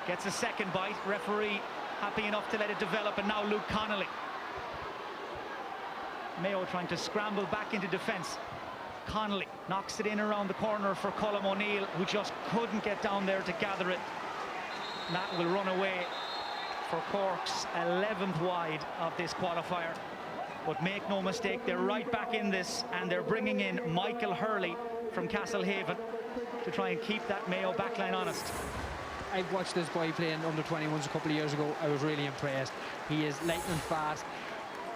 Gets a second bite. Referee happy enough to let it develop, and now Luke Connolly. Mayo trying to scramble back into defence. Connolly knocks it in around the corner for Colm O'Neill, who just couldn't get down there to gather it. And that will run away for Cork's 11th wide of this qualifier. But make no mistake, they're right back in this, and they're bringing in Michael Hurley from Castlehaven to try and keep that Mayo backline honest. I've watched this boy playing under 21s a couple of years ago. I was really impressed. He is lightning fast.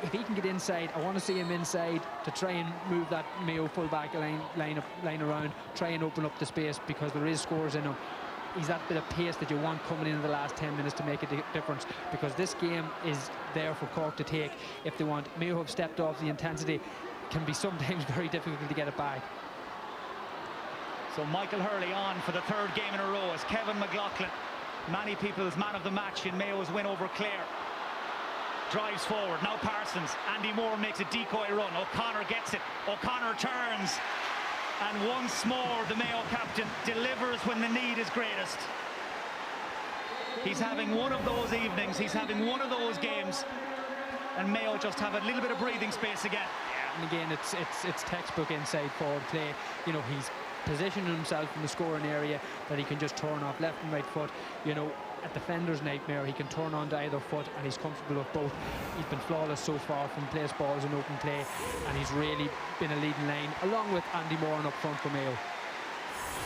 If he can get inside, I want to see him inside to try and move that Mayo full-back line around, try and open up the space, because there is scores in him. He's that bit of pace that you want coming in the last 10 minutes to make a difference, because this game is there for Cork to take if they want. Mayo have stepped off the intensity. It can be sometimes very difficult to get it back. So Michael Hurley on for the third game in a row as Kevin McLaughlin, many people's man of the match in Mayo's win over Clare, drives forward. Now Parsons. Andy Moore makes a decoy run. O'Connor gets it. O'Connor turns. And once more, the Mayo captain delivers when the need is greatest. He's having one of those evenings. He's having one of those games. And Mayo just have a little bit of breathing space again. Yeah, and again, it's textbook inside forward play. You know, he's positioning himself in the scoring area that he can just turn off left and right foot. You know, a defender's nightmare. He can turn on to either foot, and he's comfortable with both. He's been flawless so far from place balls and open play, and he's really been a leading line, along with Andy Moran up front for Mayo.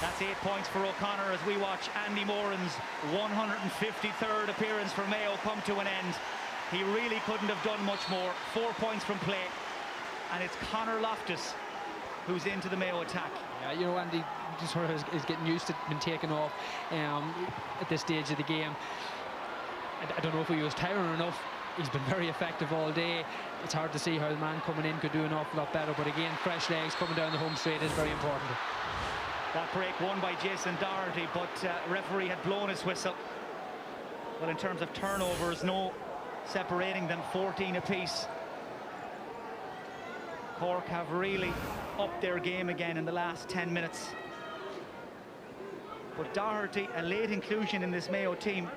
That's 8 points for O'Connor as we watch Andy Moran's 153rd appearance for Mayo come to an end. He really couldn't have done much more. 4 points from play, and it's Conor Loftus who's into the Mayo attack. Yeah, you know, Andy sort of is getting used to being taken off at this stage of the game. I don't know if he was tiring enough. He's been very effective all day. It's hard to see how the man coming in could do an awful lot better, but again, fresh legs coming down the home straight is very important. That break won by Jason Doherty, but referee had blown his whistle. Well, in terms of turnovers, no separating them, 14 apiece. Cork have really upped their game again in the last 10 minutes. But Doherty, a late inclusion in this Mayo team,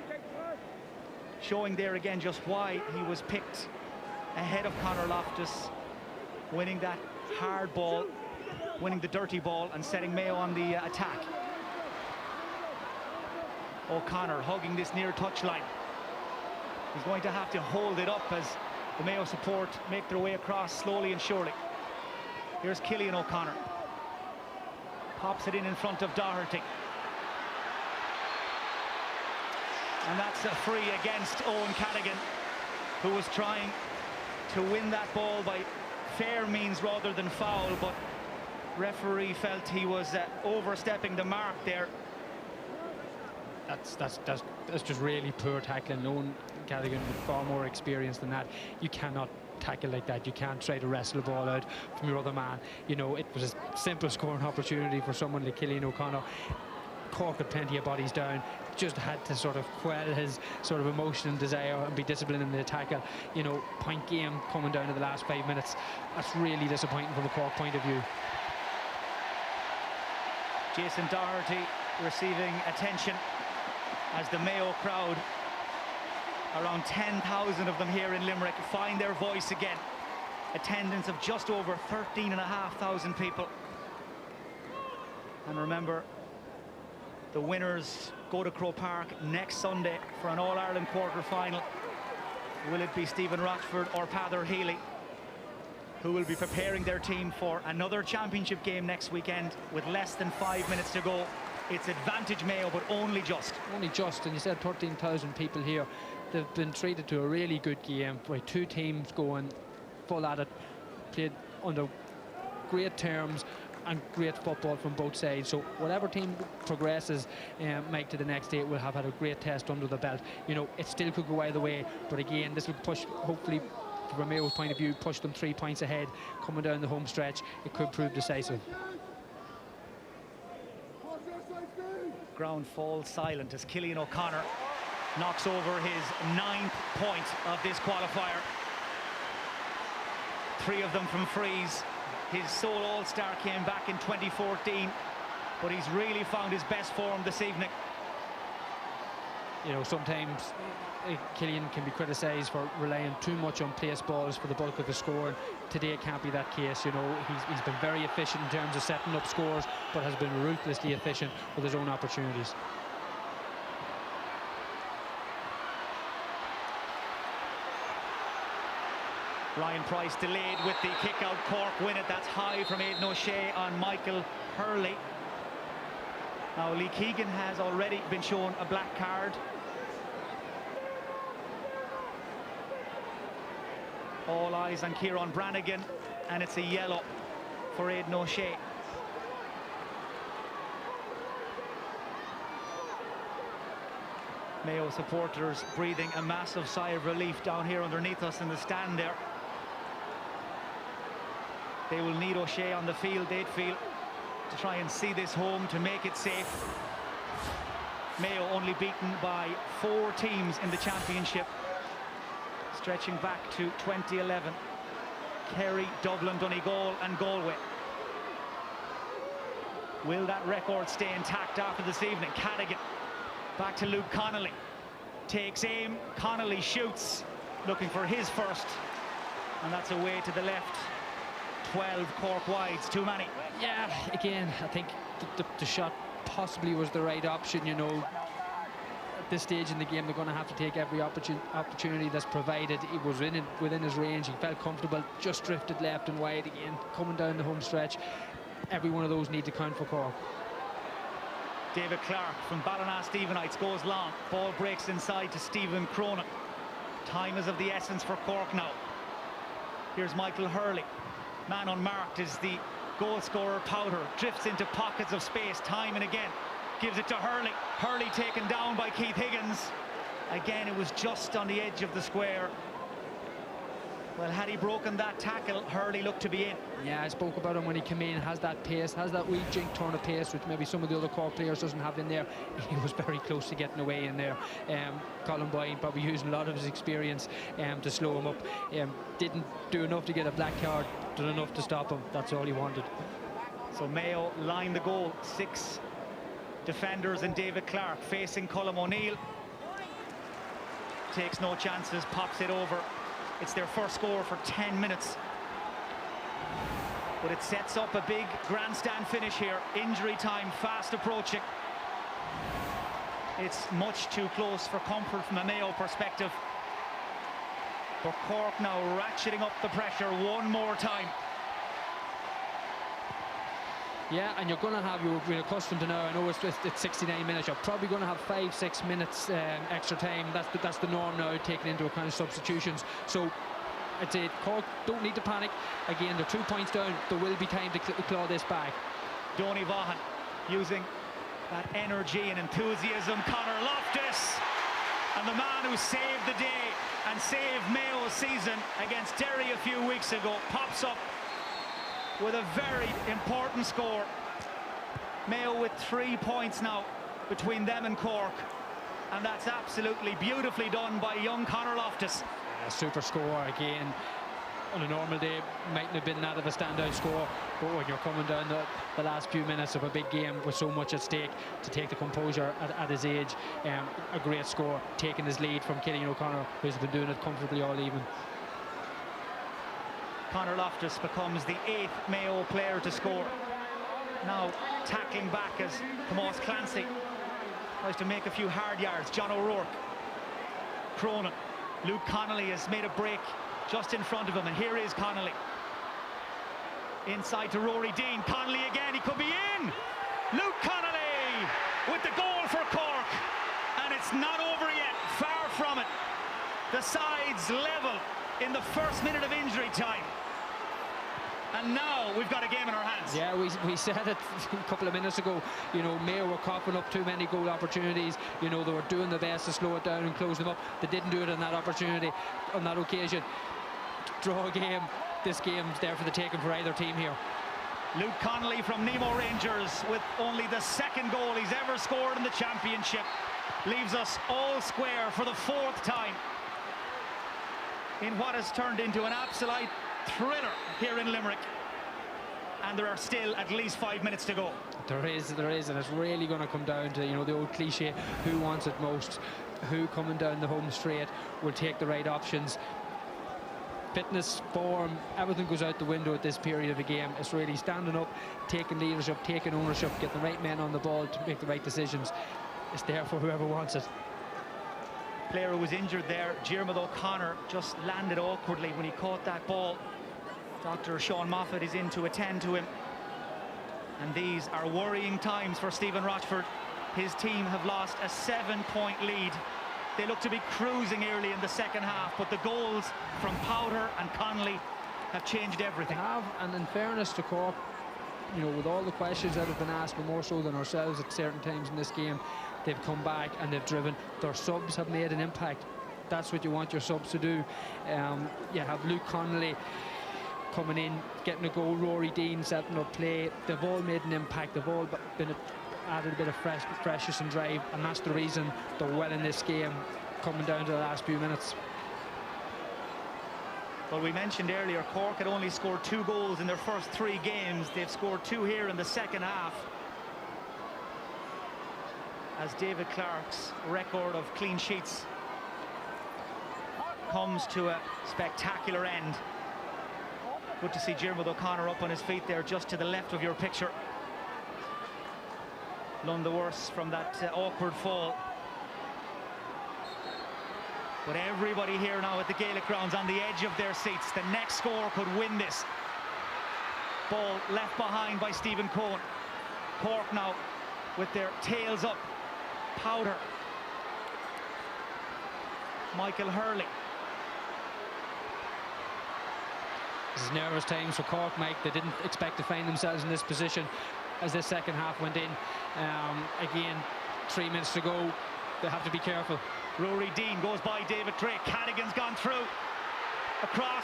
showing there again just why he was picked ahead of Conor Loftus, winning that hard ball, winning the dirty ball, and setting Mayo on the attack. O'Connor hugging this near touchline. He's going to have to hold it up as the Mayo support make their way across slowly and surely. Here's Cillian O'Connor. Pops it in front of Doherty. And that's a free against Owen Callaghan, who was trying to win that ball by fair means rather than foul, but referee felt he was overstepping the mark there. That's just really poor tackling. Owen Callaghan with far more experience than that. You cannot tackle like that. You can't try to wrestle the ball out from your other man. You know, it was a simple scoring opportunity for someone like Cillian O'Connor. Cork had plenty of bodies down, just had to sort of quell his sort of emotion and desire and be disciplined in the attack. You know, point game coming down to the last 5 minutes. That's really disappointing from a Cork point of view. Jason Doherty receiving attention as the Mayo crowd, around 10,000 of them here in Limerick, find their voice again. Attendance of just over 13,500 people. And remember, the winners go to Croke Park next Sunday for an All-Ireland quarter-final. Will it be Stephen Rochford or Peadar Healy, who will be preparing their team for another championship game next weekend with less than 5 minutes to go? It's advantage Mayo, but only just. Only just, and you said 13,000 people here. They've been treated to a really good game by two teams going full at it, played under great terms and great football from both sides. So whatever team progresses make to the next day will have had a great test under the belt. You know, it still could go either way, but again, this will push, hopefully, from Mayo's point of view, push them 3 points ahead coming down the home stretch. It could prove decisive. Ground falls silent as Cillian O'Connor knocks over his 9th point of this qualifier. 3 of them from frees. His sole all-star came back in 2014, but he's really found his best form this evening. You know, sometimes Cillian can be criticised for relying too much on place balls for the bulk of the score. Today it can't be that case. You know, he's been very efficient in terms of setting up scores, but has been ruthlessly efficient with his own opportunities. Ryan Price delayed with the kick-out. Cork win it. That's high from Aidan O'Shea on Michael Hurley. Now Lee Keegan has already been shown a black card. All eyes on Kieran Brannigan, and it's a yellow for Aidan O'Shea. Mayo supporters breathing a massive sigh of relief down here underneath us in the stand there. They will need O'Shea on the field, they'd feel, to try and see this home, to make it safe. Mayo only beaten by 4 teams in the championship, stretching back to 2011. Kerry, Dublin, Donegal and Galway. Will that record stay intact after this evening? Cadigan back to Luke Connolly. Takes aim, Connolly shoots, looking for his first. And that's away to the left. 12 Cork wides, too many. Yeah, again, I think the shot possibly was the right option. You know, at this stage in the game, they're going to have to take every opportunity that's provided. It was within his range. He felt comfortable, just drifted left and wide again, coming down the home stretch. Every one of those need to count for Cork. David Clark from Ballina Stephenites goes long. Ball breaks inside to Stephen Cronin. Time is of the essence for Cork now. Here's Michael Hurley. Man unmarked is the goal scorer Powder. Drifts into pockets of space time and again. Gives it to Hurley. Hurley taken down by Keith Higgins. Again, it was just on the edge of the square. Well, had he broken that tackle, Hurley looked to be in. Yeah, I spoke about him when he came in. Has that pace, has that wee jink turn of pace, which maybe some of the other Cork players doesn't have in there. He was very close to getting away in there. Colin Boyd probably using a lot of his experience to slow him up. Didn't do enough to get a black card, did enough to stop him. That's all he wanted. So Mayo line the goal. 6 defenders and David Clark facing Colm O'Neill. Takes no chances, pops it over. It's their first score for 10 minutes. But it sets up a big grandstand finish here. Injury time fast approaching. It's much too close for comfort from a Mayo perspective. But Cork now ratcheting up the pressure one more time. Yeah, and you're going to have, you've been accustomed to now, I know it's 69 minutes, you're probably going to have 5-6 minutes extra time. That's the norm now, taking into account substitutions. So I'd say Cork don't need to panic. Again, they're 2 points down. There will be time to claw this back. Donny Vaughan using that energy and enthusiasm. Conor Loftus, and the man who saved the day and saved Mayo's season against Derry a few weeks ago, pops up with a very important score. Mayo with 3 points now between them and Cork, and that's absolutely beautifully done by young Conor Loftus. A super score again. On a normal day, mightn't have been that of a standout score, but when you're coming down the last few minutes of a big game with so much at stake, to take the composure at his age, a great score, taking his lead from Cillian O'Connor, who's been doing it comfortably all evening. Conor Loftus becomes the 8th Mayo player to score. Now tackling back as Tomas Clancy tries to make a few hard yards. John O'Rourke, Cronin, Luke Connolly has made a break just in front of him, and here is Connolly. Inside to Rory Deane. Connolly again, he could be in! Luke Connolly with the goal for Cork, and it's not over yet, far from it. The sides level in the first minute of injury time. And now we've got a game in our hands. Yeah, we said it a couple of minutes ago. You know, Mayo were coughing up too many goal opportunities. You know, they were doing their best to slow it down and close them up. They didn't do it on that opportunity, on that occasion. Draw a game. This game's there for the taking for either team here. Luke Connolly from Nemo Rangers, with only the 2nd goal he's ever scored in the championship, leaves us all square for the 4th time in what has turned into an absolute thriller here in Limerick, and there are still at least 5 minutes to go. There is, and it's really going to come down to, you know, the old cliche, who wants it most, who coming down the home straight will take the right options. Fitness, form, everything goes out the window at this period of a game. It's really standing up, taking leadership, taking ownership, getting the right men on the ball to make the right decisions. It's there for whoever wants it. Player who was injured there, Diarmuid O'Connor, just landed awkwardly when he caught that ball. Dr. Sean Moffat is in to attend to him. And these are worrying times for Stephen Rochford. His team have lost a 7-point lead. They look to be cruising early in the second half, but the goals from Powder and Connolly have changed everything. They have, and in fairness to Cork, you know, with all the questions that have been asked, but more so than ourselves at certain times in this game, they've come back and they've driven. Their subs have made an impact. That's what you want your subs to do. You have Luke Connolly coming in, getting a goal, Rory Deane setting up play. They've all made an impact. They've all been added a bit of freshness and drive, and that's the reason they're well in this game, coming down to the last few minutes. Well, we mentioned earlier, Cork had only scored 2 goals in their first 3 games. They've scored 2 here in the second half, as David Clarke's record of clean sheets comes to a spectacular end. Good to see Diarmuid O'Connor up on his feet there, just to the left of your picture. None the worse from that awkward fall. But everybody here now at the Gaelic grounds on the edge of their seats. The next score could win this. Ball left behind by Stephen Cohen. Cork now with their tails up. Powder. Michael Hurley. This is nervous times for Cork, Mike. They didn't expect to find themselves in this position as this second half went in. Again, 3 minutes to go. They have to be careful. Rory Deane goes by David Drake. Cadigan's gone through. Across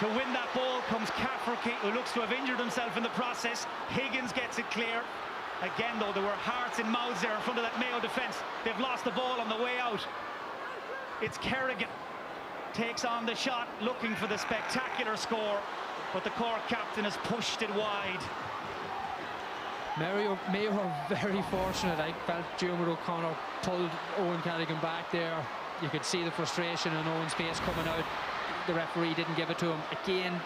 to win that ball comes Cafferty, who looks to have injured himself in the process. Higgins gets it clear. Again, though, there were hearts and mouths there in front of that Mayo defence. They've lost the ball on the way out. It's Kerrigan. Takes on the shot, looking for the spectacular score, but the Cork captain has pushed it wide. Mayo are very fortunate. I felt Diarmuid O'Connor pulled Owen Cadigan back there. You could see the frustration in Owen's face coming out. The referee didn't give it to him. Again,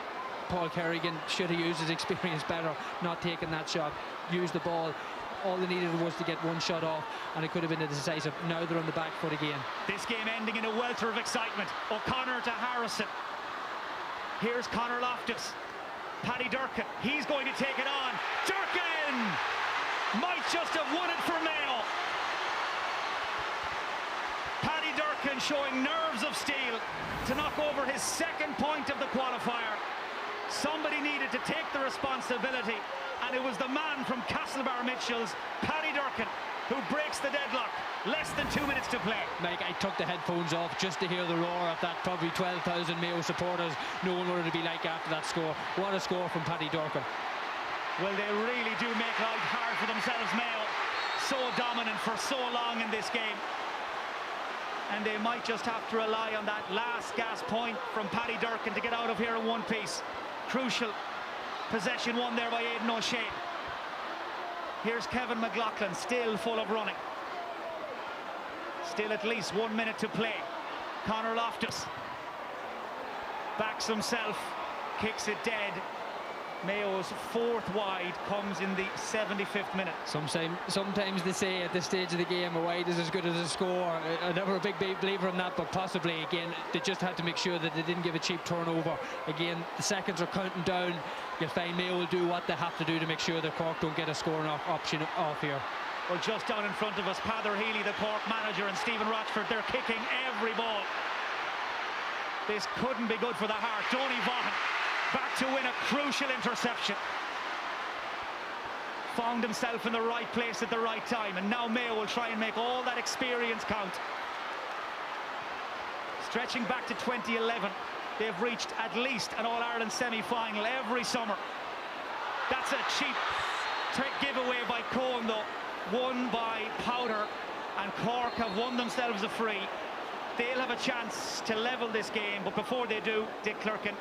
Paul Kerrigan should have used his experience better, not taking that shot. Used the ball. All they needed was to get one shot off, and it could have been a decisive. Now they're on the back foot again. This game ending in a welter of excitement. O'Connor to Harrison. Here's Conor Loftus. Paddy Durkin, he's going to take it on. Durkin might just have won it for Mayo. Paddy Durkin showing nerves of steel to knock over his 2nd point of the qualifier. Somebody needed to take the responsibility, and it was the man from Castlebar Mitchells, Paddy Durkin, who breaks the deadlock. Less than 2 minutes to play. Mike, I took the headphones off just to hear the roar of that probably 12,000 Mayo supporters. No one wanted to be like after that score. What a score from Paddy Durkin. Well, they really do make life hard for themselves, Mayo. so dominant for so long in this game. And they might just have to rely on that last gas point from Paddy Durcan to get out of here in one piece. Crucial possession won there by Aidan O'Shea. Here's Kevin McLaughlin, still full of running. Still at least 1 minute to play. Conor Loftus backs himself, kicks it dead. Mayo's fourth wide comes in the 75th minute. Sometimes they say at this stage of the game a wide is as good as a score. I'm never a big believer in that, but possibly again they just had to make sure that they didn't give a cheap turnover. Again, the seconds are counting down. You'll find Mayo will do what they have to do to make sure that Cork don't get a scoring option off here. Well, just down in front of us, Peadar Healy, the Cork manager, and Stephen Rochford, they're kicking every ball. This couldn't be good for the Heart. Donny Vaughan back to win a crucial interception. Found himself in the right place at the right time, and now Mayo will try and make all that experience count. Stretching back to 2011, they've reached at least an All-Ireland semi-final every summer. That's a cheap giveaway by Cohen, though. Won by Powder, and Cork have won themselves a free. They'll have a chance to level this game, but before they do, Dick Clerkin,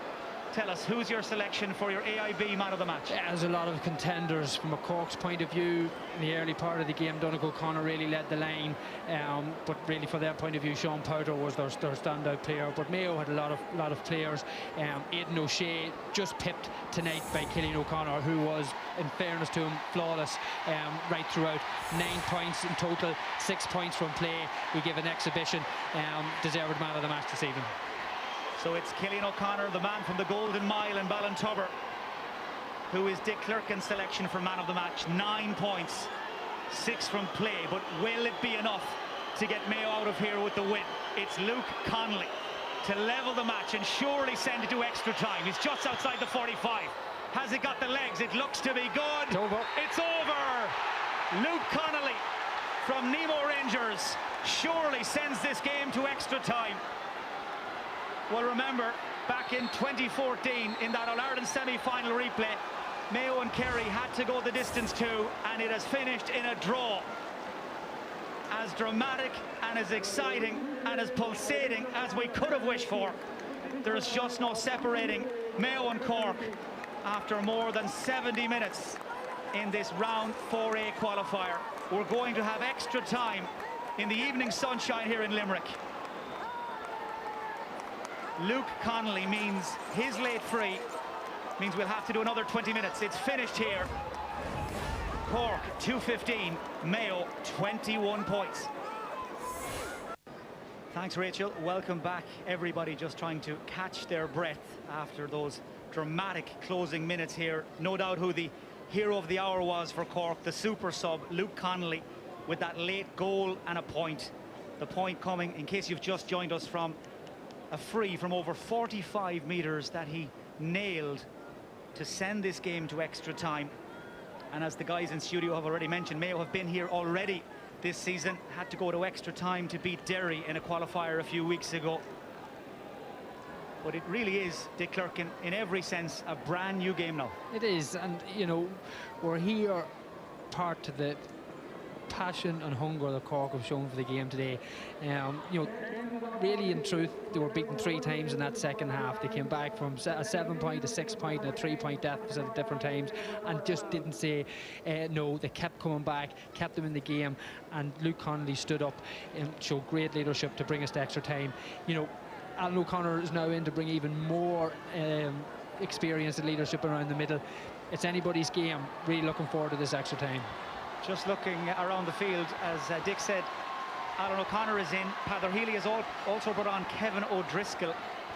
tell us, who's your selection for your AIB man of the match? Yeah, there's a lot of contenders from a Cork's point of view. In the early part of the game, Donegal Conor really led the line, but really for their point of view, Sean Powder was their standout player. But Mayo had a lot of players. Aidan O'Shea just pipped tonight by Cillian O'Connor, who was, in fairness to him, flawless right throughout. 9 points in total, 6 points from play. He gave an exhibition, deserved man of the match this evening. So it's Cillian O'Connor, the man from the Golden Mile in Ballintubber, who is Dick Clerkin's selection for man of the match. 9 points, 6 from play, but will it be enough to get Mayo out of here with the win? It's Luke Connolly to level the match and surely send it to extra time. He's just outside the 45. Has it got the legs? It looks to be good. It's over. It's over. Luke Connolly from Nemo Rangers surely sends this game to extra time. Well, remember, back in 2014, in that All-Ireland semi-final replay, Mayo and Kerry had to go the distance too, and it has finished in a draw. As dramatic and as exciting and as pulsating as we could have wished for. There's just no separating Mayo and Cork after more than 70 minutes in this round 4A qualifier. We're going to have extra time in the evening sunshine here in Limerick. Luke Connolly means his late free means we'll have to do another 20 minutes. It's finished here. Cork 2-15, Mayo 21 points. Thanks, Rachel. Welcome back, everybody, just trying to catch their breath after those dramatic closing minutes here. No doubt who the hero of the hour was for Cork, the super sub, Luke Connolly, with that late goal and a point. The point coming, in case you've just joined us, from a free from over 45 metres that he nailed to send this game to extra time. And as the guys in studio have already mentioned, Mayo have been here already this season, had to go to extra time to beat Derry in a qualifier a few weeks ago. But it really is, Dick Clerkin, in every sense, a brand new game now. It is, and you know, we're here part to the passion and hunger that Cork have shown for the game today. You know, really in truth, they were beaten 3 times in that second half. They came back from a 7-point, a 6-point and a 3-point deficit at different times and just didn't say no. They kept coming back, kept them in the game, and Luke Connolly stood up and showed great leadership to bring us to extra time. You know, Alan O'Connor is now in to bring even more experience and leadership around the middle. It's anybody's game. Really looking forward to this extra time. Just looking around the field, as Dick said, Alan O'Connor is in. Peadar Healy has also brought on Kevin O'Driscoll,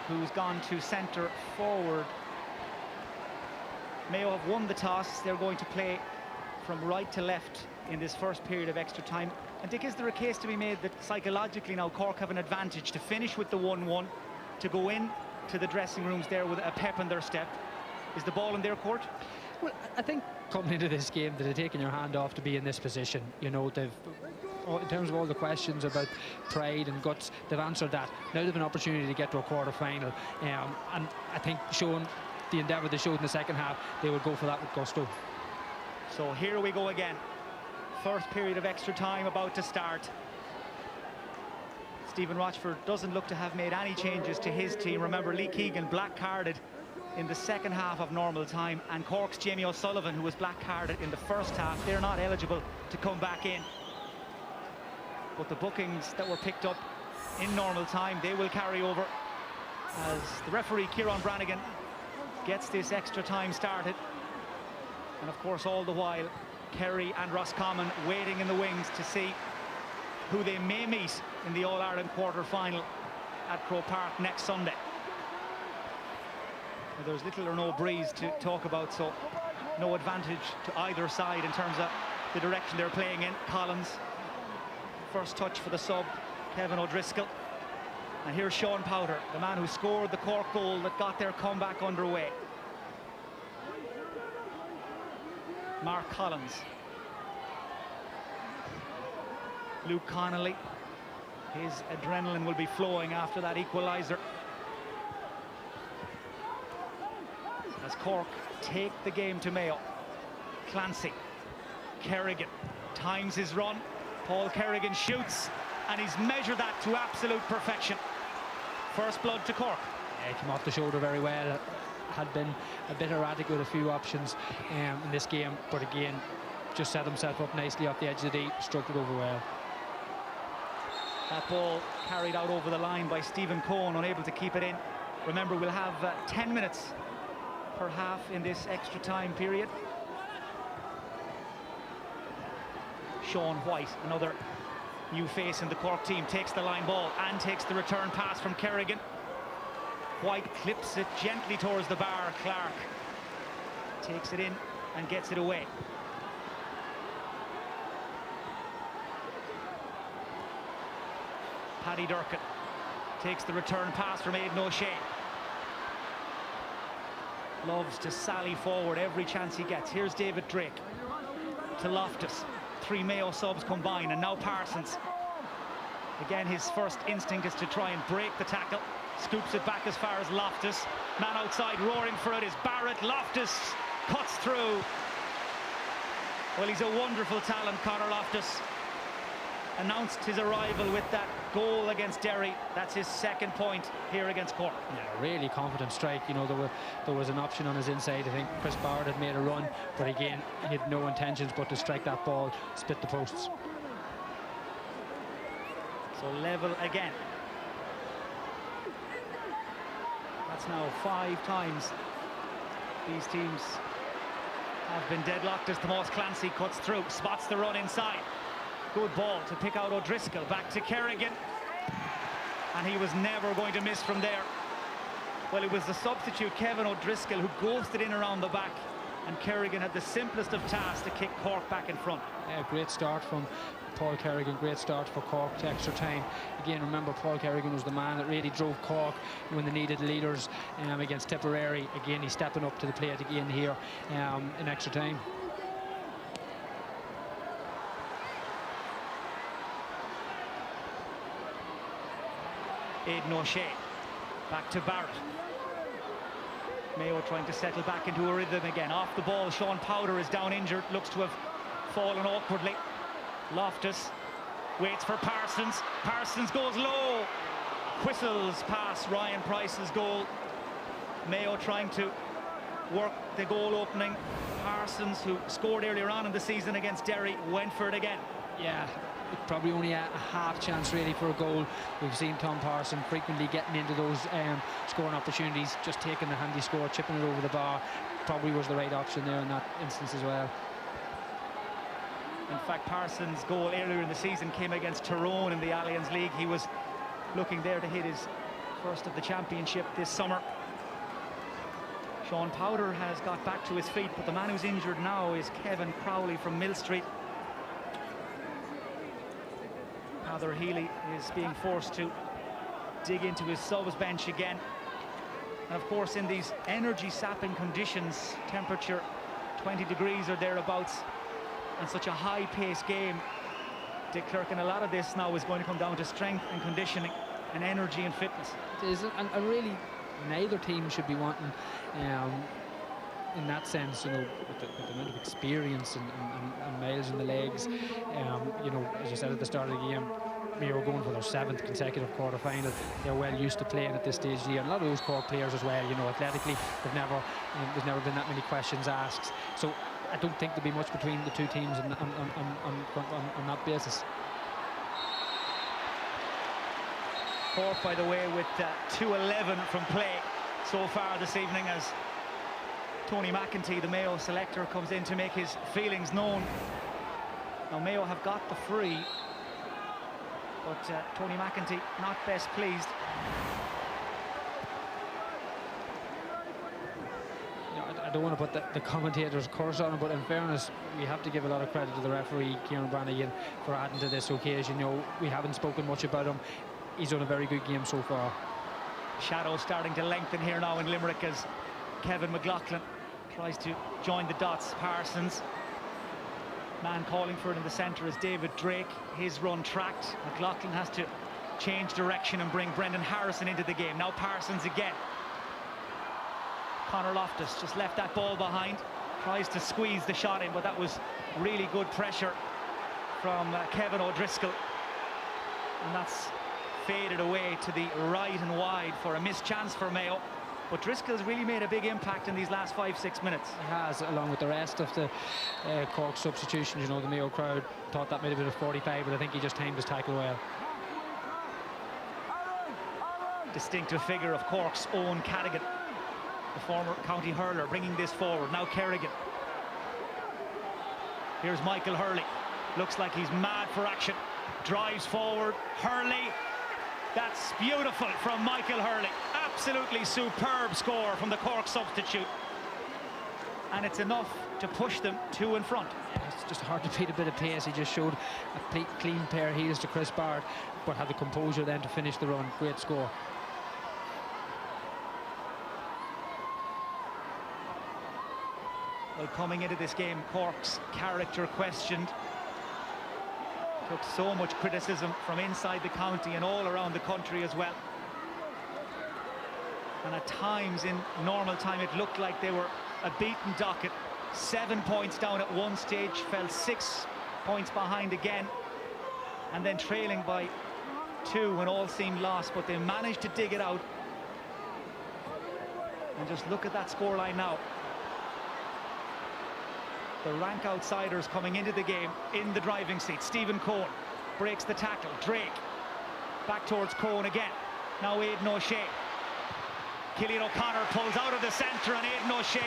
who's gone to centre forward. Mayo have won the toss. They're going to play from right to left in this first period of extra time. And Dick, is there a case to be made that psychologically now Cork have an advantage to finish with the 1-1, to go in to the dressing rooms there with a pep in their step? Is the ball in their court? Well, I think coming into this game that they've taken your hand off to be in this position. You know, they've, in terms of all the questions about pride and guts, they've answered that. Now they have an opportunity to get to a quarter-final, and I think showing the endeavour they showed in the second half, they will go for that with gusto. So here we go again. first period of extra time about to start. Stephen Rochford doesn't look to have made any changes to his team. Remember, Lee Keegan black carded in the second half of normal time, and Cork's Jamie O'Sullivan, who was black carded in the first half, they're not eligible to come back in. But the bookings that were picked up in normal time, they will carry over as the referee Kieran Brannigan gets this extra time started. And of course, all the while, Kerry and Roscommon waiting in the wings to see who they may meet in the All-Ireland quarter-final at Croke Park next Sunday. There's little or no breeze to talk about, so no advantage to either side in terms of the direction they're playing in. Collins, first touch for the sub, Kevin O'Driscoll. And here's Sean Powder, the man who scored the Cork goal that got their comeback underway. Mark Collins. Luke Connolly. His adrenaline will be flowing after that equaliser. As Cork take the game to Mayo. Clancy. Kerrigan times his run. Paul Kerrigan shoots, and he's measured that to absolute perfection. First blood to Cork. Yeah, he came off the shoulder very well. Had been a bit erratic with a few options in this game, but again, just set himself up nicely off the edge of the D, struck it over well. That ball carried out over the line by Stephen Cohen, unable to keep it in. Remember, we'll have 10 minutes per half in this extra time period. Sean White, another new face in the Cork team, takes the line ball and takes the return pass from Kerrigan. White clips it gently towards the bar. Clark takes it in and gets it away. Paddy Durkin takes the return pass from Aidan O'Shea. Loves to sally forward every chance he gets. Here's David Drake to Loftus. 3 Mayo subs combined, and now Parsons. Again, his first instinct is to try and break the tackle. Scoops it back as far as Loftus. Man outside roaring for it is Barrett. Loftus cuts through. Well, he's a wonderful talent, Conor Loftus. Announced his arrival with that goal against Derry. That's his second point here against Cork. Yeah, really confident strike. You know, there was an option on his inside. I think Chris Barrett had made a run, but again, he had no intentions but to strike that ball, split the posts. So level again. That's now 5 times these teams have been deadlocked as Tomas Clancy cuts through, spots the run inside. Good ball to pick out O'Driscoll, back to Kerrigan, and he was never going to miss from there. Well, it was the substitute Kevin O'Driscoll who ghosted in around the back, and Kerrigan had the simplest of tasks to kick Cork back in front. Yeah, great start from Paul Kerrigan, great start for Cork to extra time. Again, remember, Paul Kerrigan was the man that really drove Cork when they needed leaders against Tipperary. Again, he's stepping up to the plate again here in extra time. Aidan O'Shea, back to Barrett. Mayo trying to settle back into a rhythm again. Off the ball, Sean Powder is down injured, looks to have fallen awkwardly. Loftus waits for Parsons. Parsons goes low. Whistles past Ryan Price's goal. Mayo trying to work the goal opening. Parsons, who scored earlier on in the season against Derry, went for it again. Yeah, probably only a half chance really for a goal. We've seen Tom Parson frequently getting into those scoring opportunities, just taking the handy score, chipping it over the bar. Probably was the right option there in that instance as well. In fact, Parsons' goal earlier in the season came against Tyrone in the Allianz League. He was looking there to hit his first of the championship this summer. Sean Powder has got back to his feet, but the man who's injured now is Kevin Crowley from Mill Street. Heather Healy is being forced to dig into his subs bench again. And of course, in these energy-sapping conditions, temperature 20 degrees or thereabouts, and such a high-paced game, Dick Clerkin, a lot of this now is going to come down to strength and conditioning and energy and fitness. It is, and really neither team should be wanting in that sense, you know, with the amount of experience and miles in the legs, you know, as you said at the start of the game, Mayo are going for their 7th consecutive quarter-final. They're well used to playing at this stage of the year. And a lot of those Cork players as well, you know, athletically, there's never been that many questions asked. So I don't think there'll be much between the two teams on that basis. Cork, by the way, with 2:11 from play so far this evening, as Tony McEntee, the Mayo selector, comes in to make his feelings known. Now Mayo have got the free, but Tony McEntee not best pleased. I don't want to put the commentator's curse on him, but in fairness, we have to give a lot of credit to the referee, Kieran Brannigan, for adding to this occasion. You know, we haven't spoken much about him. He's done a very good game so far. Shadow starting to lengthen here now in Limerick as Kevin McLaughlin tries to join the dots. Parsons, man calling for it in the centre is David Drake. His run tracked. McLaughlin has to change direction and bring Brendan Harrison into the game. Now Parsons again. Conor Loftus just left that ball behind, tries to squeeze the shot in, but that was really good pressure from Kevin O'Driscoll, and that's faded away to the right and wide for a missed chance for Mayo. But Driscoll's really made a big impact in these last 5-6 minutes. He has, along with the rest of the Cork substitutions. You know, the Mayo crowd thought that might have been a 45, but I think he just timed his tackle well. Distinctive figure of Cork's own Cadigan, the former county hurler, bringing this forward. Now Kerrigan. Here's Michael Hurley. Looks like he's mad for action. Drives forward. Hurley. That's beautiful from Michael Hurley. Absolutely superb score from the Cork substitute. And it's enough to push them 2 in front. It's just hard to beat a bit of pace. He just showed a clean pair of heels to Chris Bard, but had the composure then to finish the run. Great score. Well, coming into this game, Cork's character questioned. Took so much criticism from inside the county and all around the country as well. And at times in normal time it looked like they were a beaten docket. 7 points down at one stage, fell 6 points behind again, and then trailing by 2 when all seemed lost, but they managed to dig it out. And just look at that scoreline now. The rank outsiders coming into the game in the driving seat. Stephen Cohen breaks the tackle. Drake back towards Cohen again. Now Aidan O'Shea. Cillian O'Connor pulls out of the centre, and Aidan O'Shea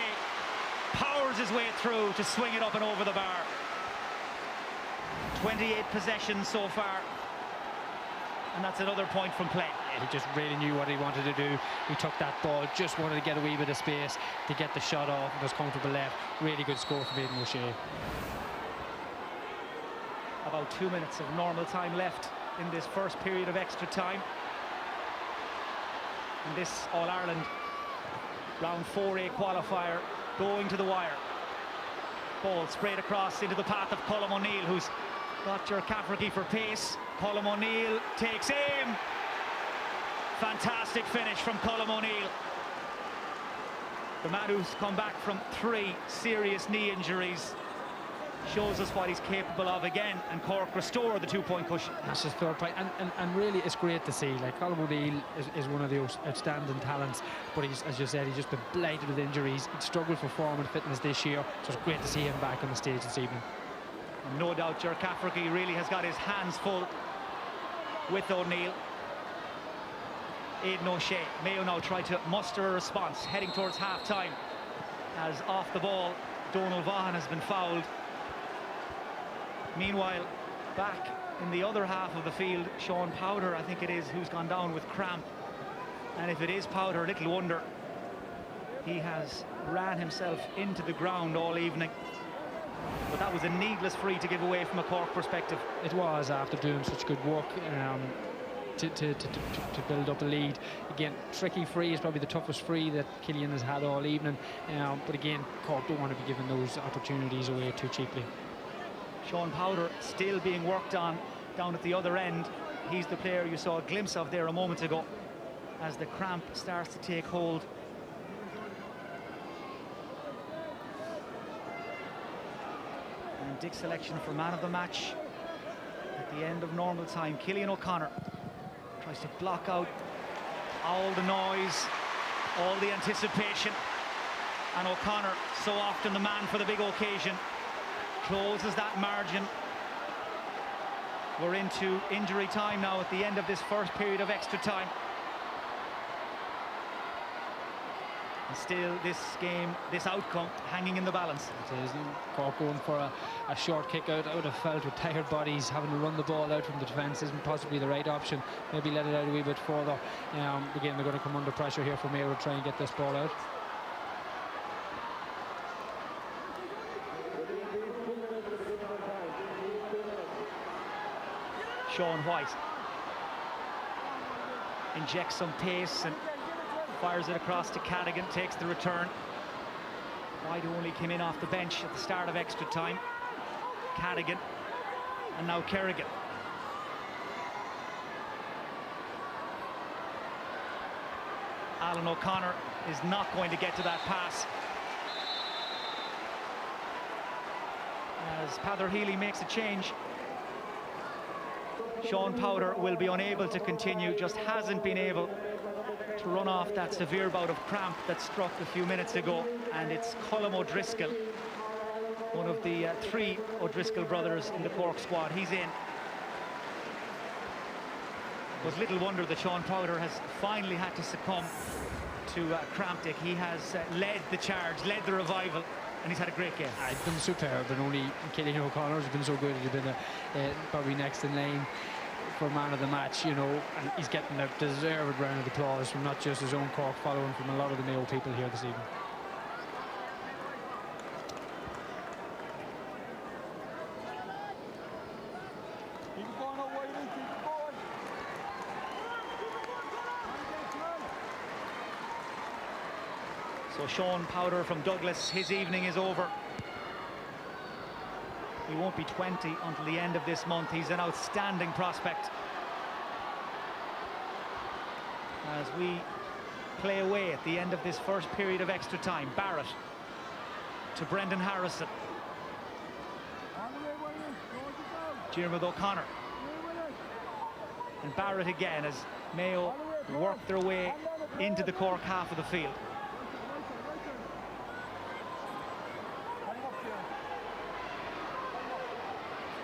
powers his way through to swing it up and over the bar. 28 possessions so far, and that's another point from play. He just really knew what he wanted to do. He took that ball, just wanted to get a wee bit of space to get the shot off, and was comfortable left. Really good score from Aidan O'Shea. About 2 minutes of normal time left in this first period of extra time. And this All-Ireland round 4A qualifier going to the wire. Ball sprayed across into the path of Colm O'Neill, who's got Jercafferty for pace. Colm O'Neill takes aim. Fantastic finish from Colm O'Neill. The man who's come back from 3 serious knee injuries shows us what he's capable of again, and Cork restore the 2-point cushion. That's his 3rd point, and really it's great to see. Like, Colm O'Neill is one of the outstanding talents, but he's, as you said, he's just been blighted with injuries. He'd struggled for form and fitness this year, so it's great to see him back on the stage this evening. And no doubt Jercafferty really has got his hands full with O'Neill. Aidan O'Shea. Mayo now try to muster a response heading towards half-time, as off the ball Donal Vaughan has been fouled. Meanwhile, back in the other half of the field, Sean Powder, I think it is, who's gone down with cramp. And if it is Powder, little wonder. He has ran himself into the ground all evening. But that was a needless free to give away from a Cork perspective. It was, after doing such good work to build up a lead. Again, tricky free is probably the toughest free that Cillian has had all evening. But again, Cork don't want to be giving those opportunities away too cheaply. Sean Powder still being worked on down at the other end. He's the player you saw a glimpse of there a moment ago as the cramp starts to take hold. And Dick's selection for man of the match at the end of normal time. Cillian O'Connor tries to block out all the noise, all the anticipation. And O'Connor, so often the man for the big occasion, closes that margin. We're into injury time now at the end of this first period of extra time. And still this game, this outcome, hanging in the balance. It is. Cork going for a short kick out. I would have felt with tired bodies, having to run the ball out from the defence isn't possibly the right option. Maybe let it out a wee bit further. Again, they're going to come under pressure here for Mayo to try and get this ball out. Sean White injects some pace and fires it across to Cadigan, takes the return. White only came in off the bench at the start of extra time. Cadigan and now Kerrigan. Alan O'Connor is not going to get to that pass as Peadar Healy makes a change. Sean Powder will be unable to continue, just hasn't been able to run off that severe bout of cramp that struck a few minutes ago. And it's Colm O'Driscoll, one of the three O'Driscoll brothers in the Cork squad. He's in. But little wonder that Sean Powder has finally had to succumb to cramp. He has led the charge, led the revival, and he's had a great game. He's been superb, and only Cillian O'Connor's been so good. He's been probably next in line for man of the match, you know, and he's getting a deserved round of applause from not just his own Cork following, from a lot of the Mayo people here this evening. So Sean Powder from Douglas, his evening is over. He won't be 20 until the end of this month. He's an outstanding prospect. As we play away at the end of this first period of extra time, Barrett to Brendan Harrison. Diarmuid O'Connor. And Barrett again as Mayo work their way into the Cork half of the field.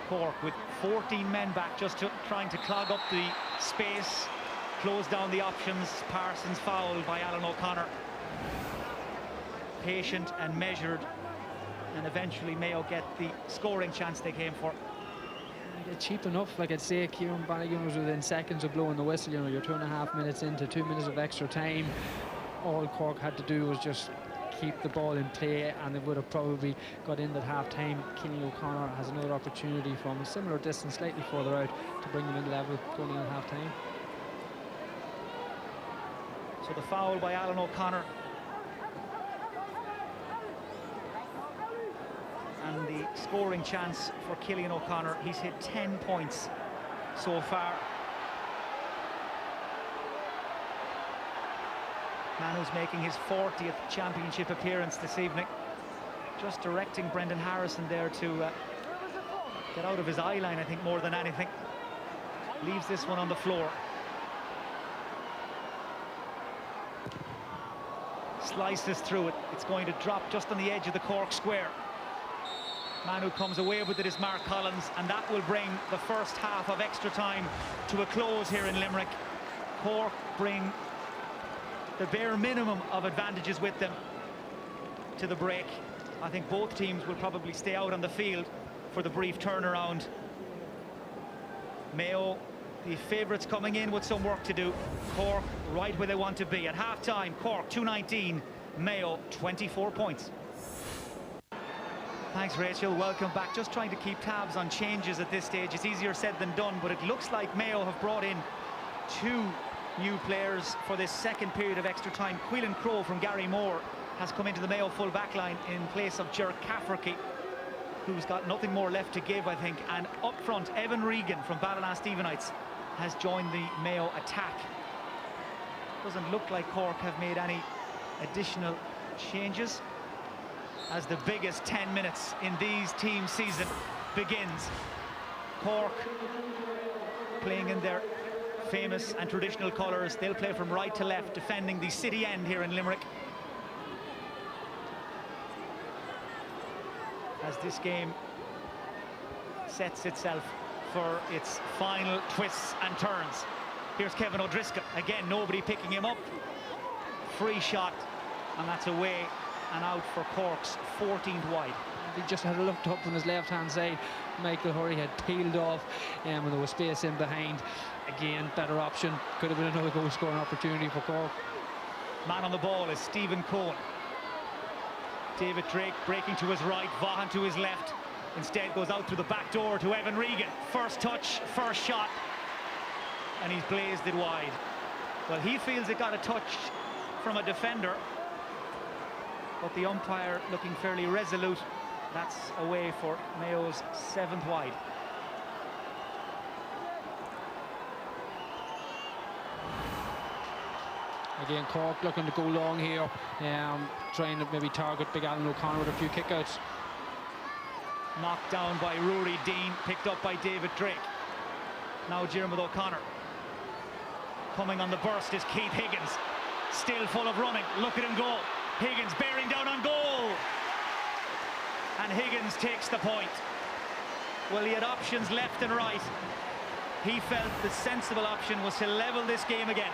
Cork with 14 men back, just trying to clog up the space, close down the options. Parsons fouled by Alan O'Connor. Patient and measured, and eventually Mayo get the scoring chance they came for. Cheap enough, like I'd say. Kieran Bannigan was within seconds of blowing the whistle. You know, you're 2.5 minutes into 2 minutes of extra time. All Cork had to do was just keep the ball in play, and they would have probably got in at half-time. Cillian O'Connor has another opportunity from a similar distance, slightly further out, to bring them in level going in at half-time. So the foul by Alan O'Connor. And the scoring chance for Cillian O'Connor. He's hit 10 points so far. Man who's making his 40th championship appearance this evening. Just directing Brendan Harrison there to get out of his eye line, I think, more than anything. Leaves this one on the floor. Slices through it. It's going to drop just on the edge of the Cork square. Man who comes away with it is Mark Collins, and that will bring the first half of extra time to a close here in Limerick. Cork bring the bare minimum of advantages with them to the break. I think both teams will probably stay out on the field for the brief turnaround. Mayo, the favourites, coming in with some work to do. Cork right where they want to be. At half-time, Cork 219, Mayo 24 points. Thanks, Rachel. Welcome back. Just trying to keep tabs on changes at this stage. It's easier said than done, but it looks like Mayo have brought in two new players for this second period of extra time. Quillan Crowe from Gary Moore has come into the Mayo full back line in place of Ger Cafferty, who's got nothing more left to give, I think. And up front, Evan Regan from Ballina-Stephenites has joined the Mayo attack. Doesn't look like Cork have made any additional changes as the biggest 10 minutes in these team season begins. Cork playing in their famous and traditional colours. They'll play from right to left, defending the city end here in Limerick. As this game sets itself for its final twists and turns. Here's Kevin O'Driscoll. Again, nobody picking him up. Free shot, and that's away and out for Cork's 14th wide. He just had looked up from his left-hand side. Michael Hurry had peeled off, and there was space in behind. Again, better option. Could have been another goal-scoring opportunity for Cork. Man on the ball is Stephen Cohen. David Drake breaking to his right, Vaughan to his left. Instead goes out through the back door to Evan Regan. First touch, first shot, and he's blazed it wide. Well, he feels it got a touch from a defender, but the umpire looking fairly resolute. That's away for Mayo's 7th wide. Again, Cork looking to go long here, trying to maybe target Big Alan O'Connor with a few kickouts. Knocked down by Rory Dean, picked up by David Drake. Now Diarmuid O'Connor. Coming on the burst is Keith Higgins. Still full of running. Look at him go. Higgins bearing down on goal. And Higgins takes the point. Well, he had options left and right. He felt the sensible option was to level this game again.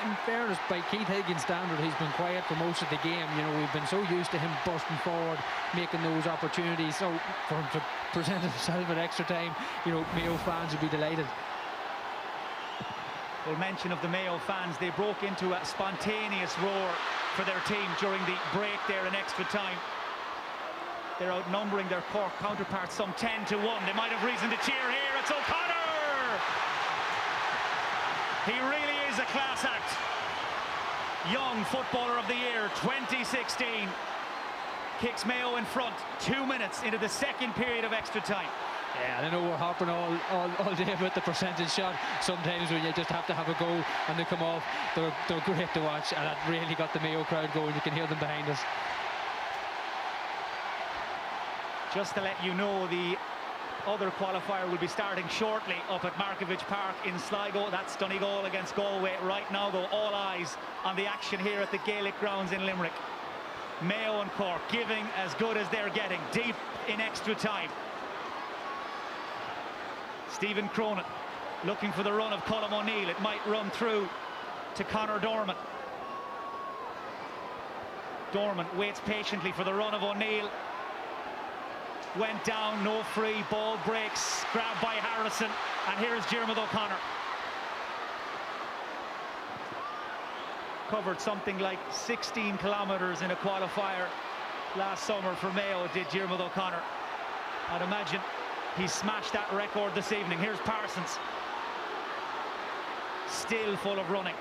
In fairness, by Keith Higgins' standard, he's been quiet for most of the game. You know, we've been so used to him busting forward, making those opportunities. So for him to present himself at extra time, you know, Mayo fans would be delighted. Well, mention of the Mayo fans, they broke into a spontaneous roar for their team during the break there in extra time. They're outnumbering their Cork counterparts some 10-1. They might have reason to cheer here. It's O'Connor! He really is a class act. Young Footballer of the Year 2016. Kicks Mayo in front 2 minutes into the second period of extra time. Yeah, I know we're hopping all day about the percentage shot. Sometimes when you just have to have a go and they come off, they're great to watch, and that really got the Mayo crowd going. You can hear them behind us. Just to let you know, the other qualifier will be starting shortly up at Markovich Park in Sligo. That's Donegal against Galway. Right now, though, all eyes on the action here at the Gaelic grounds in Limerick. Mayo and Cork giving as good as they're getting, deep in extra time. Stephen Cronin looking for the run of Colm O'Neill. It might run through to Conor Dorman. Dorman waits patiently for the run of O'Neill. Went down, no free, ball breaks, grabbed by Harrison, and here's Diarmuid O'Connor. Covered something like 16 kilometres in a qualifier last summer for Mayo, did Diarmuid O'Connor. I'd imagine he smashed that record this evening. Here's Parsons. Still full of running.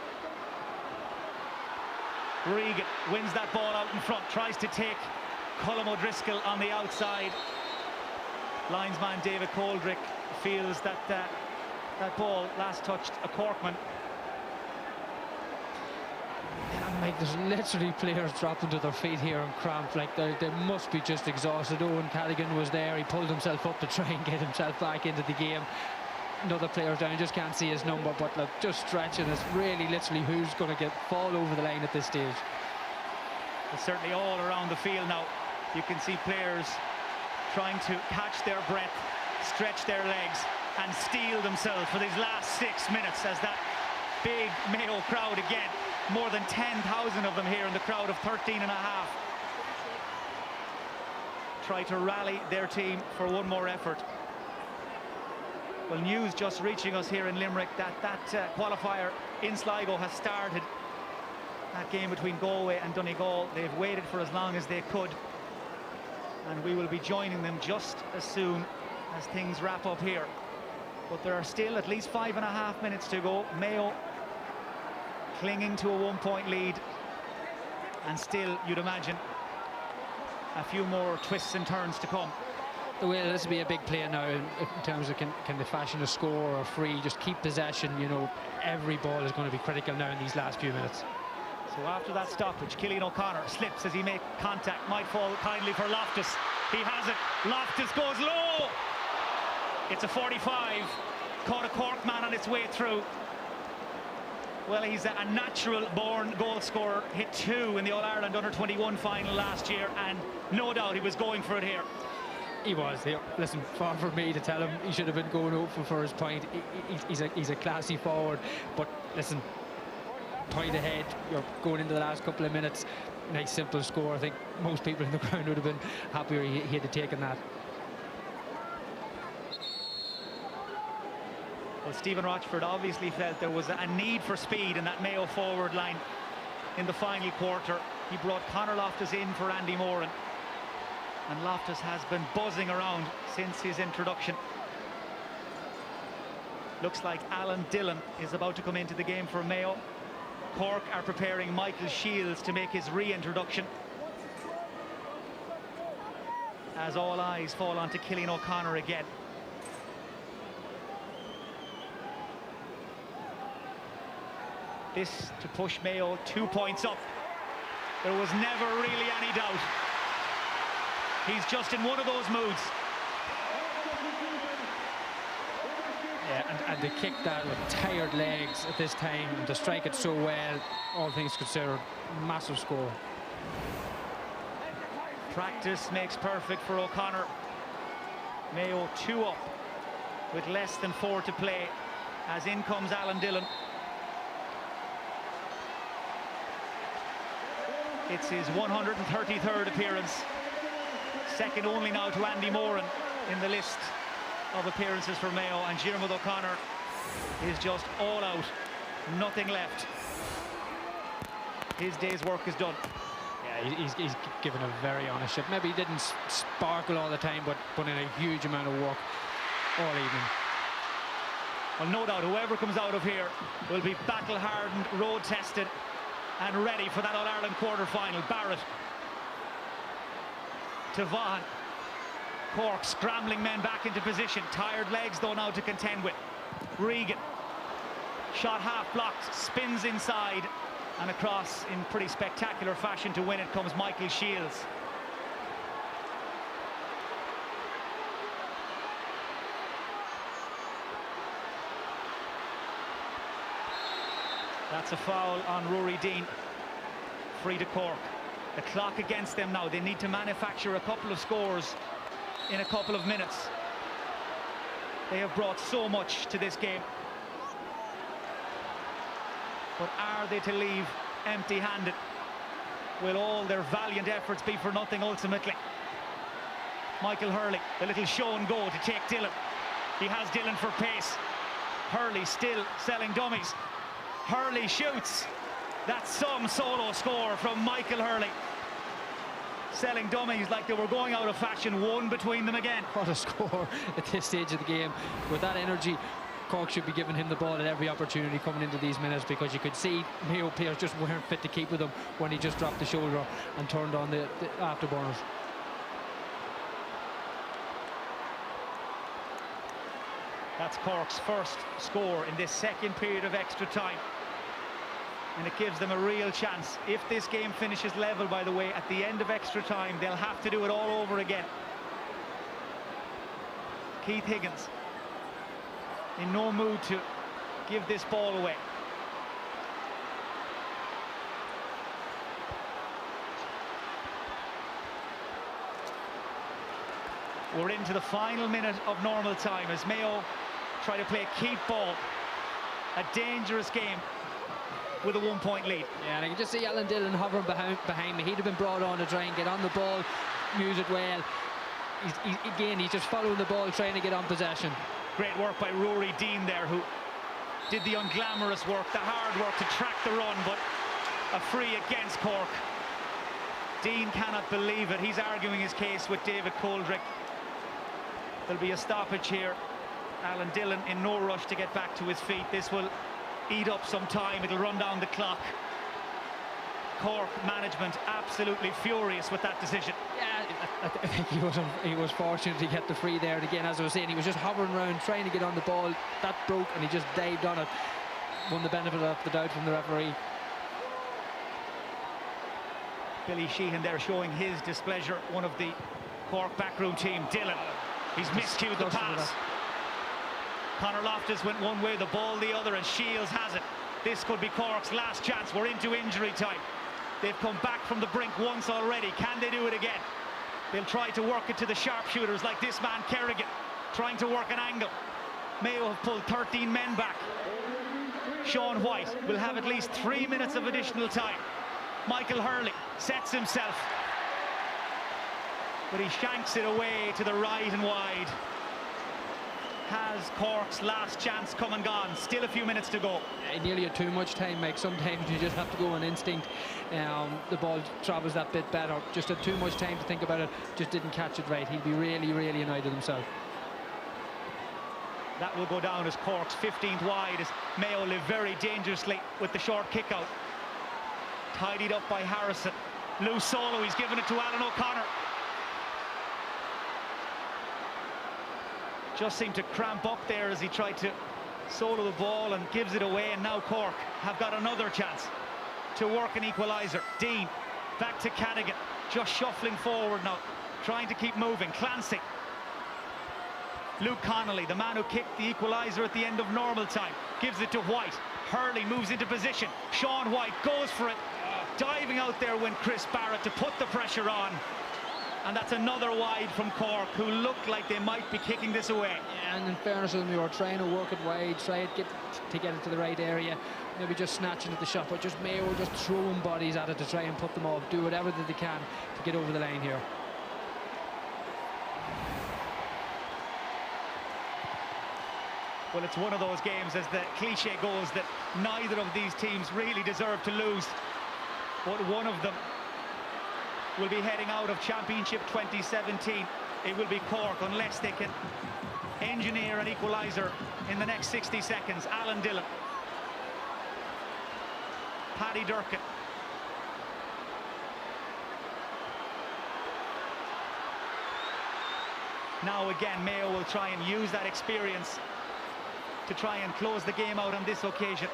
Regan wins that ball out in front, tries to take Colm O'Driscoll on the outside. Linesman David Coldrick feels that that ball last touched a Corkman. And Mike, there's literally players dropping to their feet here and cramped. Like they must be just exhausted. Owen Callaghan was there. He pulled himself up to try and get himself back into the game. Another player's down. You just can't see his number, but look, just stretching. It's really literally who's going to fall over the line at this stage. It's certainly all around the field now. You can see players trying to catch their breath, stretch their legs, and steel themselves for these last 6 minutes as that big Mayo crowd again. More than 10,000 of them here in the crowd of 13.5. Try to rally their team for one more effort. Well, news just reaching us here in Limerick that qualifier in Sligo has started. That game between Galway and Donegal, they've waited for as long as they could. And we will be joining them just as soon as things wrap up here. But there are still at least 5.5 minutes to go. Mayo clinging to a 1-point lead. And still, you'd imagine, a few more twists and turns to come. Well, this will be a big play now in terms of can they fashion a score or a free, just keep possession. You know, every ball is going to be critical now in these last few minutes. So after that stoppage, Cillian O'Connor slips as he makes contact, might fall kindly for Loftus. He has it, Loftus goes low. It's a 45, caught a Cork man on its way through. Well, he's a natural-born goal scorer, hit 2 in the All-Ireland Under-21 final last year, and no doubt he was going for it here. He was. Listen, far from me to tell him he should have been going up for his point. He's a classy forward, but listen, point ahead, you're going into the last couple of minutes, nice simple score. I think most people in the ground would have been happier he had taken that. Well, Stephen Rochford obviously felt there was a need for speed in that Mayo forward line in the final quarter. He brought Conor Loftus in for Andy Moran, and Loftus has been buzzing around since his introduction. Looks like Alan Dillon is about to come into the game for Mayo. Cork are preparing Michael Shields to make his reintroduction, as all eyes fall onto Cillian O'Connor again. This to push Mayo 2 points up. There was never really any doubt. He's just in one of those moods. Yeah, and to kick that with tired legs at this time, and to strike it so well, all things considered, massive score. Practice makes perfect for O'Connor. Mayo 2 up with less than 4 to play, as in comes Alan Dillon. It's his 133rd appearance, second only now to Andy Moran in the list of appearances for Mayo, and Diarmuid O'Connor is just all out, nothing left. His day's work is done. Yeah, he's given a very honest shift. Maybe he didn't sparkle all the time, but put in a huge amount of work all evening. Well, no doubt whoever comes out of here will be battle-hardened, road-tested, and ready for that All-Ireland quarter-final. Barrett to Vaughan. Cork scrambling men back into position. Tired legs though now to contend with. Regan, shot half blocked, spins inside and across in pretty spectacular fashion to win it comes Michael Shields. That's a foul on Rory Dean. Free to Cork. The clock against them now. They need to manufacture a couple of scores in a couple of minutes. They have brought so much to this game. But are they to leave empty-handed? Will all their valiant efforts be for nothing ultimately? Michael Hurley, the little show and go to take Dillon. He has Dillon for pace. Hurley still selling dummies. Hurley shoots. That's some solo score from Michael Hurley. Selling dummies like they were going out of fashion, one between them again. What a score at this stage of the game. With that energy, Cork should be giving him the ball at every opportunity coming into these minutes, because you could see Mayo players just weren't fit to keep with him when he just dropped the shoulder and turned on the afterburners. That's Cork's first score in this second period of extra time, and it gives them a real chance. If this game finishes level, by the way, at the end of extra time, they'll have to do it all over again. Keith Higgins in no mood to give this ball away. We're into the final minute of normal time as Mayo try to play keep ball. A dangerous game with a 1-point lead. Yeah, and I can just see Alan Dillon hovering behind me. He'd have been brought on to try and get on the ball, use it well. He's just following the ball, trying to get on possession. Great work by Rory Dean there, who did the unglamorous work, the hard work to track the run, but a free against Cork. Dean cannot believe it. He's arguing his case with David Coldrick. There'll be a stoppage here. Alan Dillon in no rush to get back to his feet. This will eat up some time. It'll run down the clock. Cork management absolutely furious with that decision. Yeah, I think he was fortunate to get the free there. And again, as I was saying, he was just hovering around trying to get on the ball. That broke and he just dived on it. Won the benefit of the doubt from the referee. Billy Sheehan there showing his displeasure. One of the Cork backroom team, Dylan. He's miscued the pass. Conor Loftus went one way, the ball the other, and Shields has it. This could be Cork's last chance. We're into injury time. They've come back from the brink once already. Can they do it again? They'll try to work it to the sharpshooters like this man Kerrigan, trying to work an angle. Mayo have pulled 13 men back. Sean White will have at least 3 minutes of additional time. Michael Hurley sets himself, but he shanks it away to the right and wide. Has Cork's last chance come and gone? Still a few minutes to go. Nearly too much time, Mike. Sometimes you just have to go on instinct. The ball travels that bit better. Just had too much time to think about it. Just didn't catch it right. He'd be really, really annoyed with himself. That will go down as Cork's 15th wide, as Mayo live very dangerously with the short kick out. Tidied up by Harrison. Loose solo, he's given it to Alan O'Connor. Just seemed to cramp up there as he tried to solo the ball and gives it away, and now Cork have got another chance to work an equaliser. Dean back to Cadigan, just shuffling forward now, trying to keep moving. Clancy. Luke Connolly, the man who kicked the equaliser at the end of normal time, gives it to White. Hurley moves into position. Sean White goes for it. Diving out there went Chris Barrett to put the pressure on. And that's another wide from Cork, who looked like they might be kicking this away. Yeah, and in fairness to them, they were trying to work it wide, try to get it to the right area, maybe just snatching at the shot, but just Mayo just throwing bodies at it to try and put them off, do whatever that they can to get over the line here. Well, it's one of those games, as the cliche goes, that neither of these teams really deserve to lose, but one of them will be heading out of Championship 2017. It will be Cork, unless they can engineer an equaliser in the next 60 seconds. Alan Dillon, Paddy Durkin, now again Mayo will try and use that experience to try and close the game out on this occasion.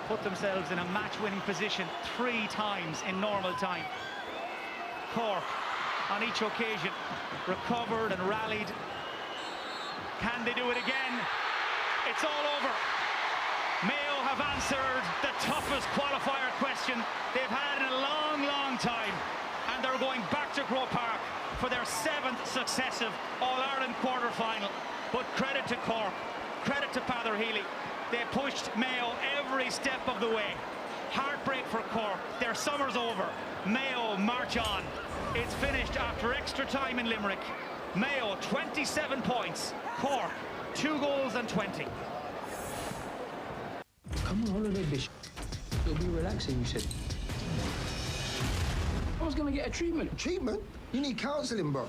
Put themselves in a match-winning position 3 times in normal time. Cork, on each occasion, recovered and rallied. Can they do it again? It's all over. Mayo have answered the toughest qualifier question they've had in a long, long time, and they're going back to Croke Park for their 7th successive All-Ireland quarter-final. But credit to Cork, credit to Peadar Healy. They pushed Mayo every step of the way. Heartbreak for Cork. Their summer's over. Mayo march on. It's finished after extra time in Limerick. Mayo 27 points. Cork 2 goals and 20. Come on holiday, Bishop. It'll be relaxing, you said. I was gonna get a treatment. Treatment? You need counselling, bro.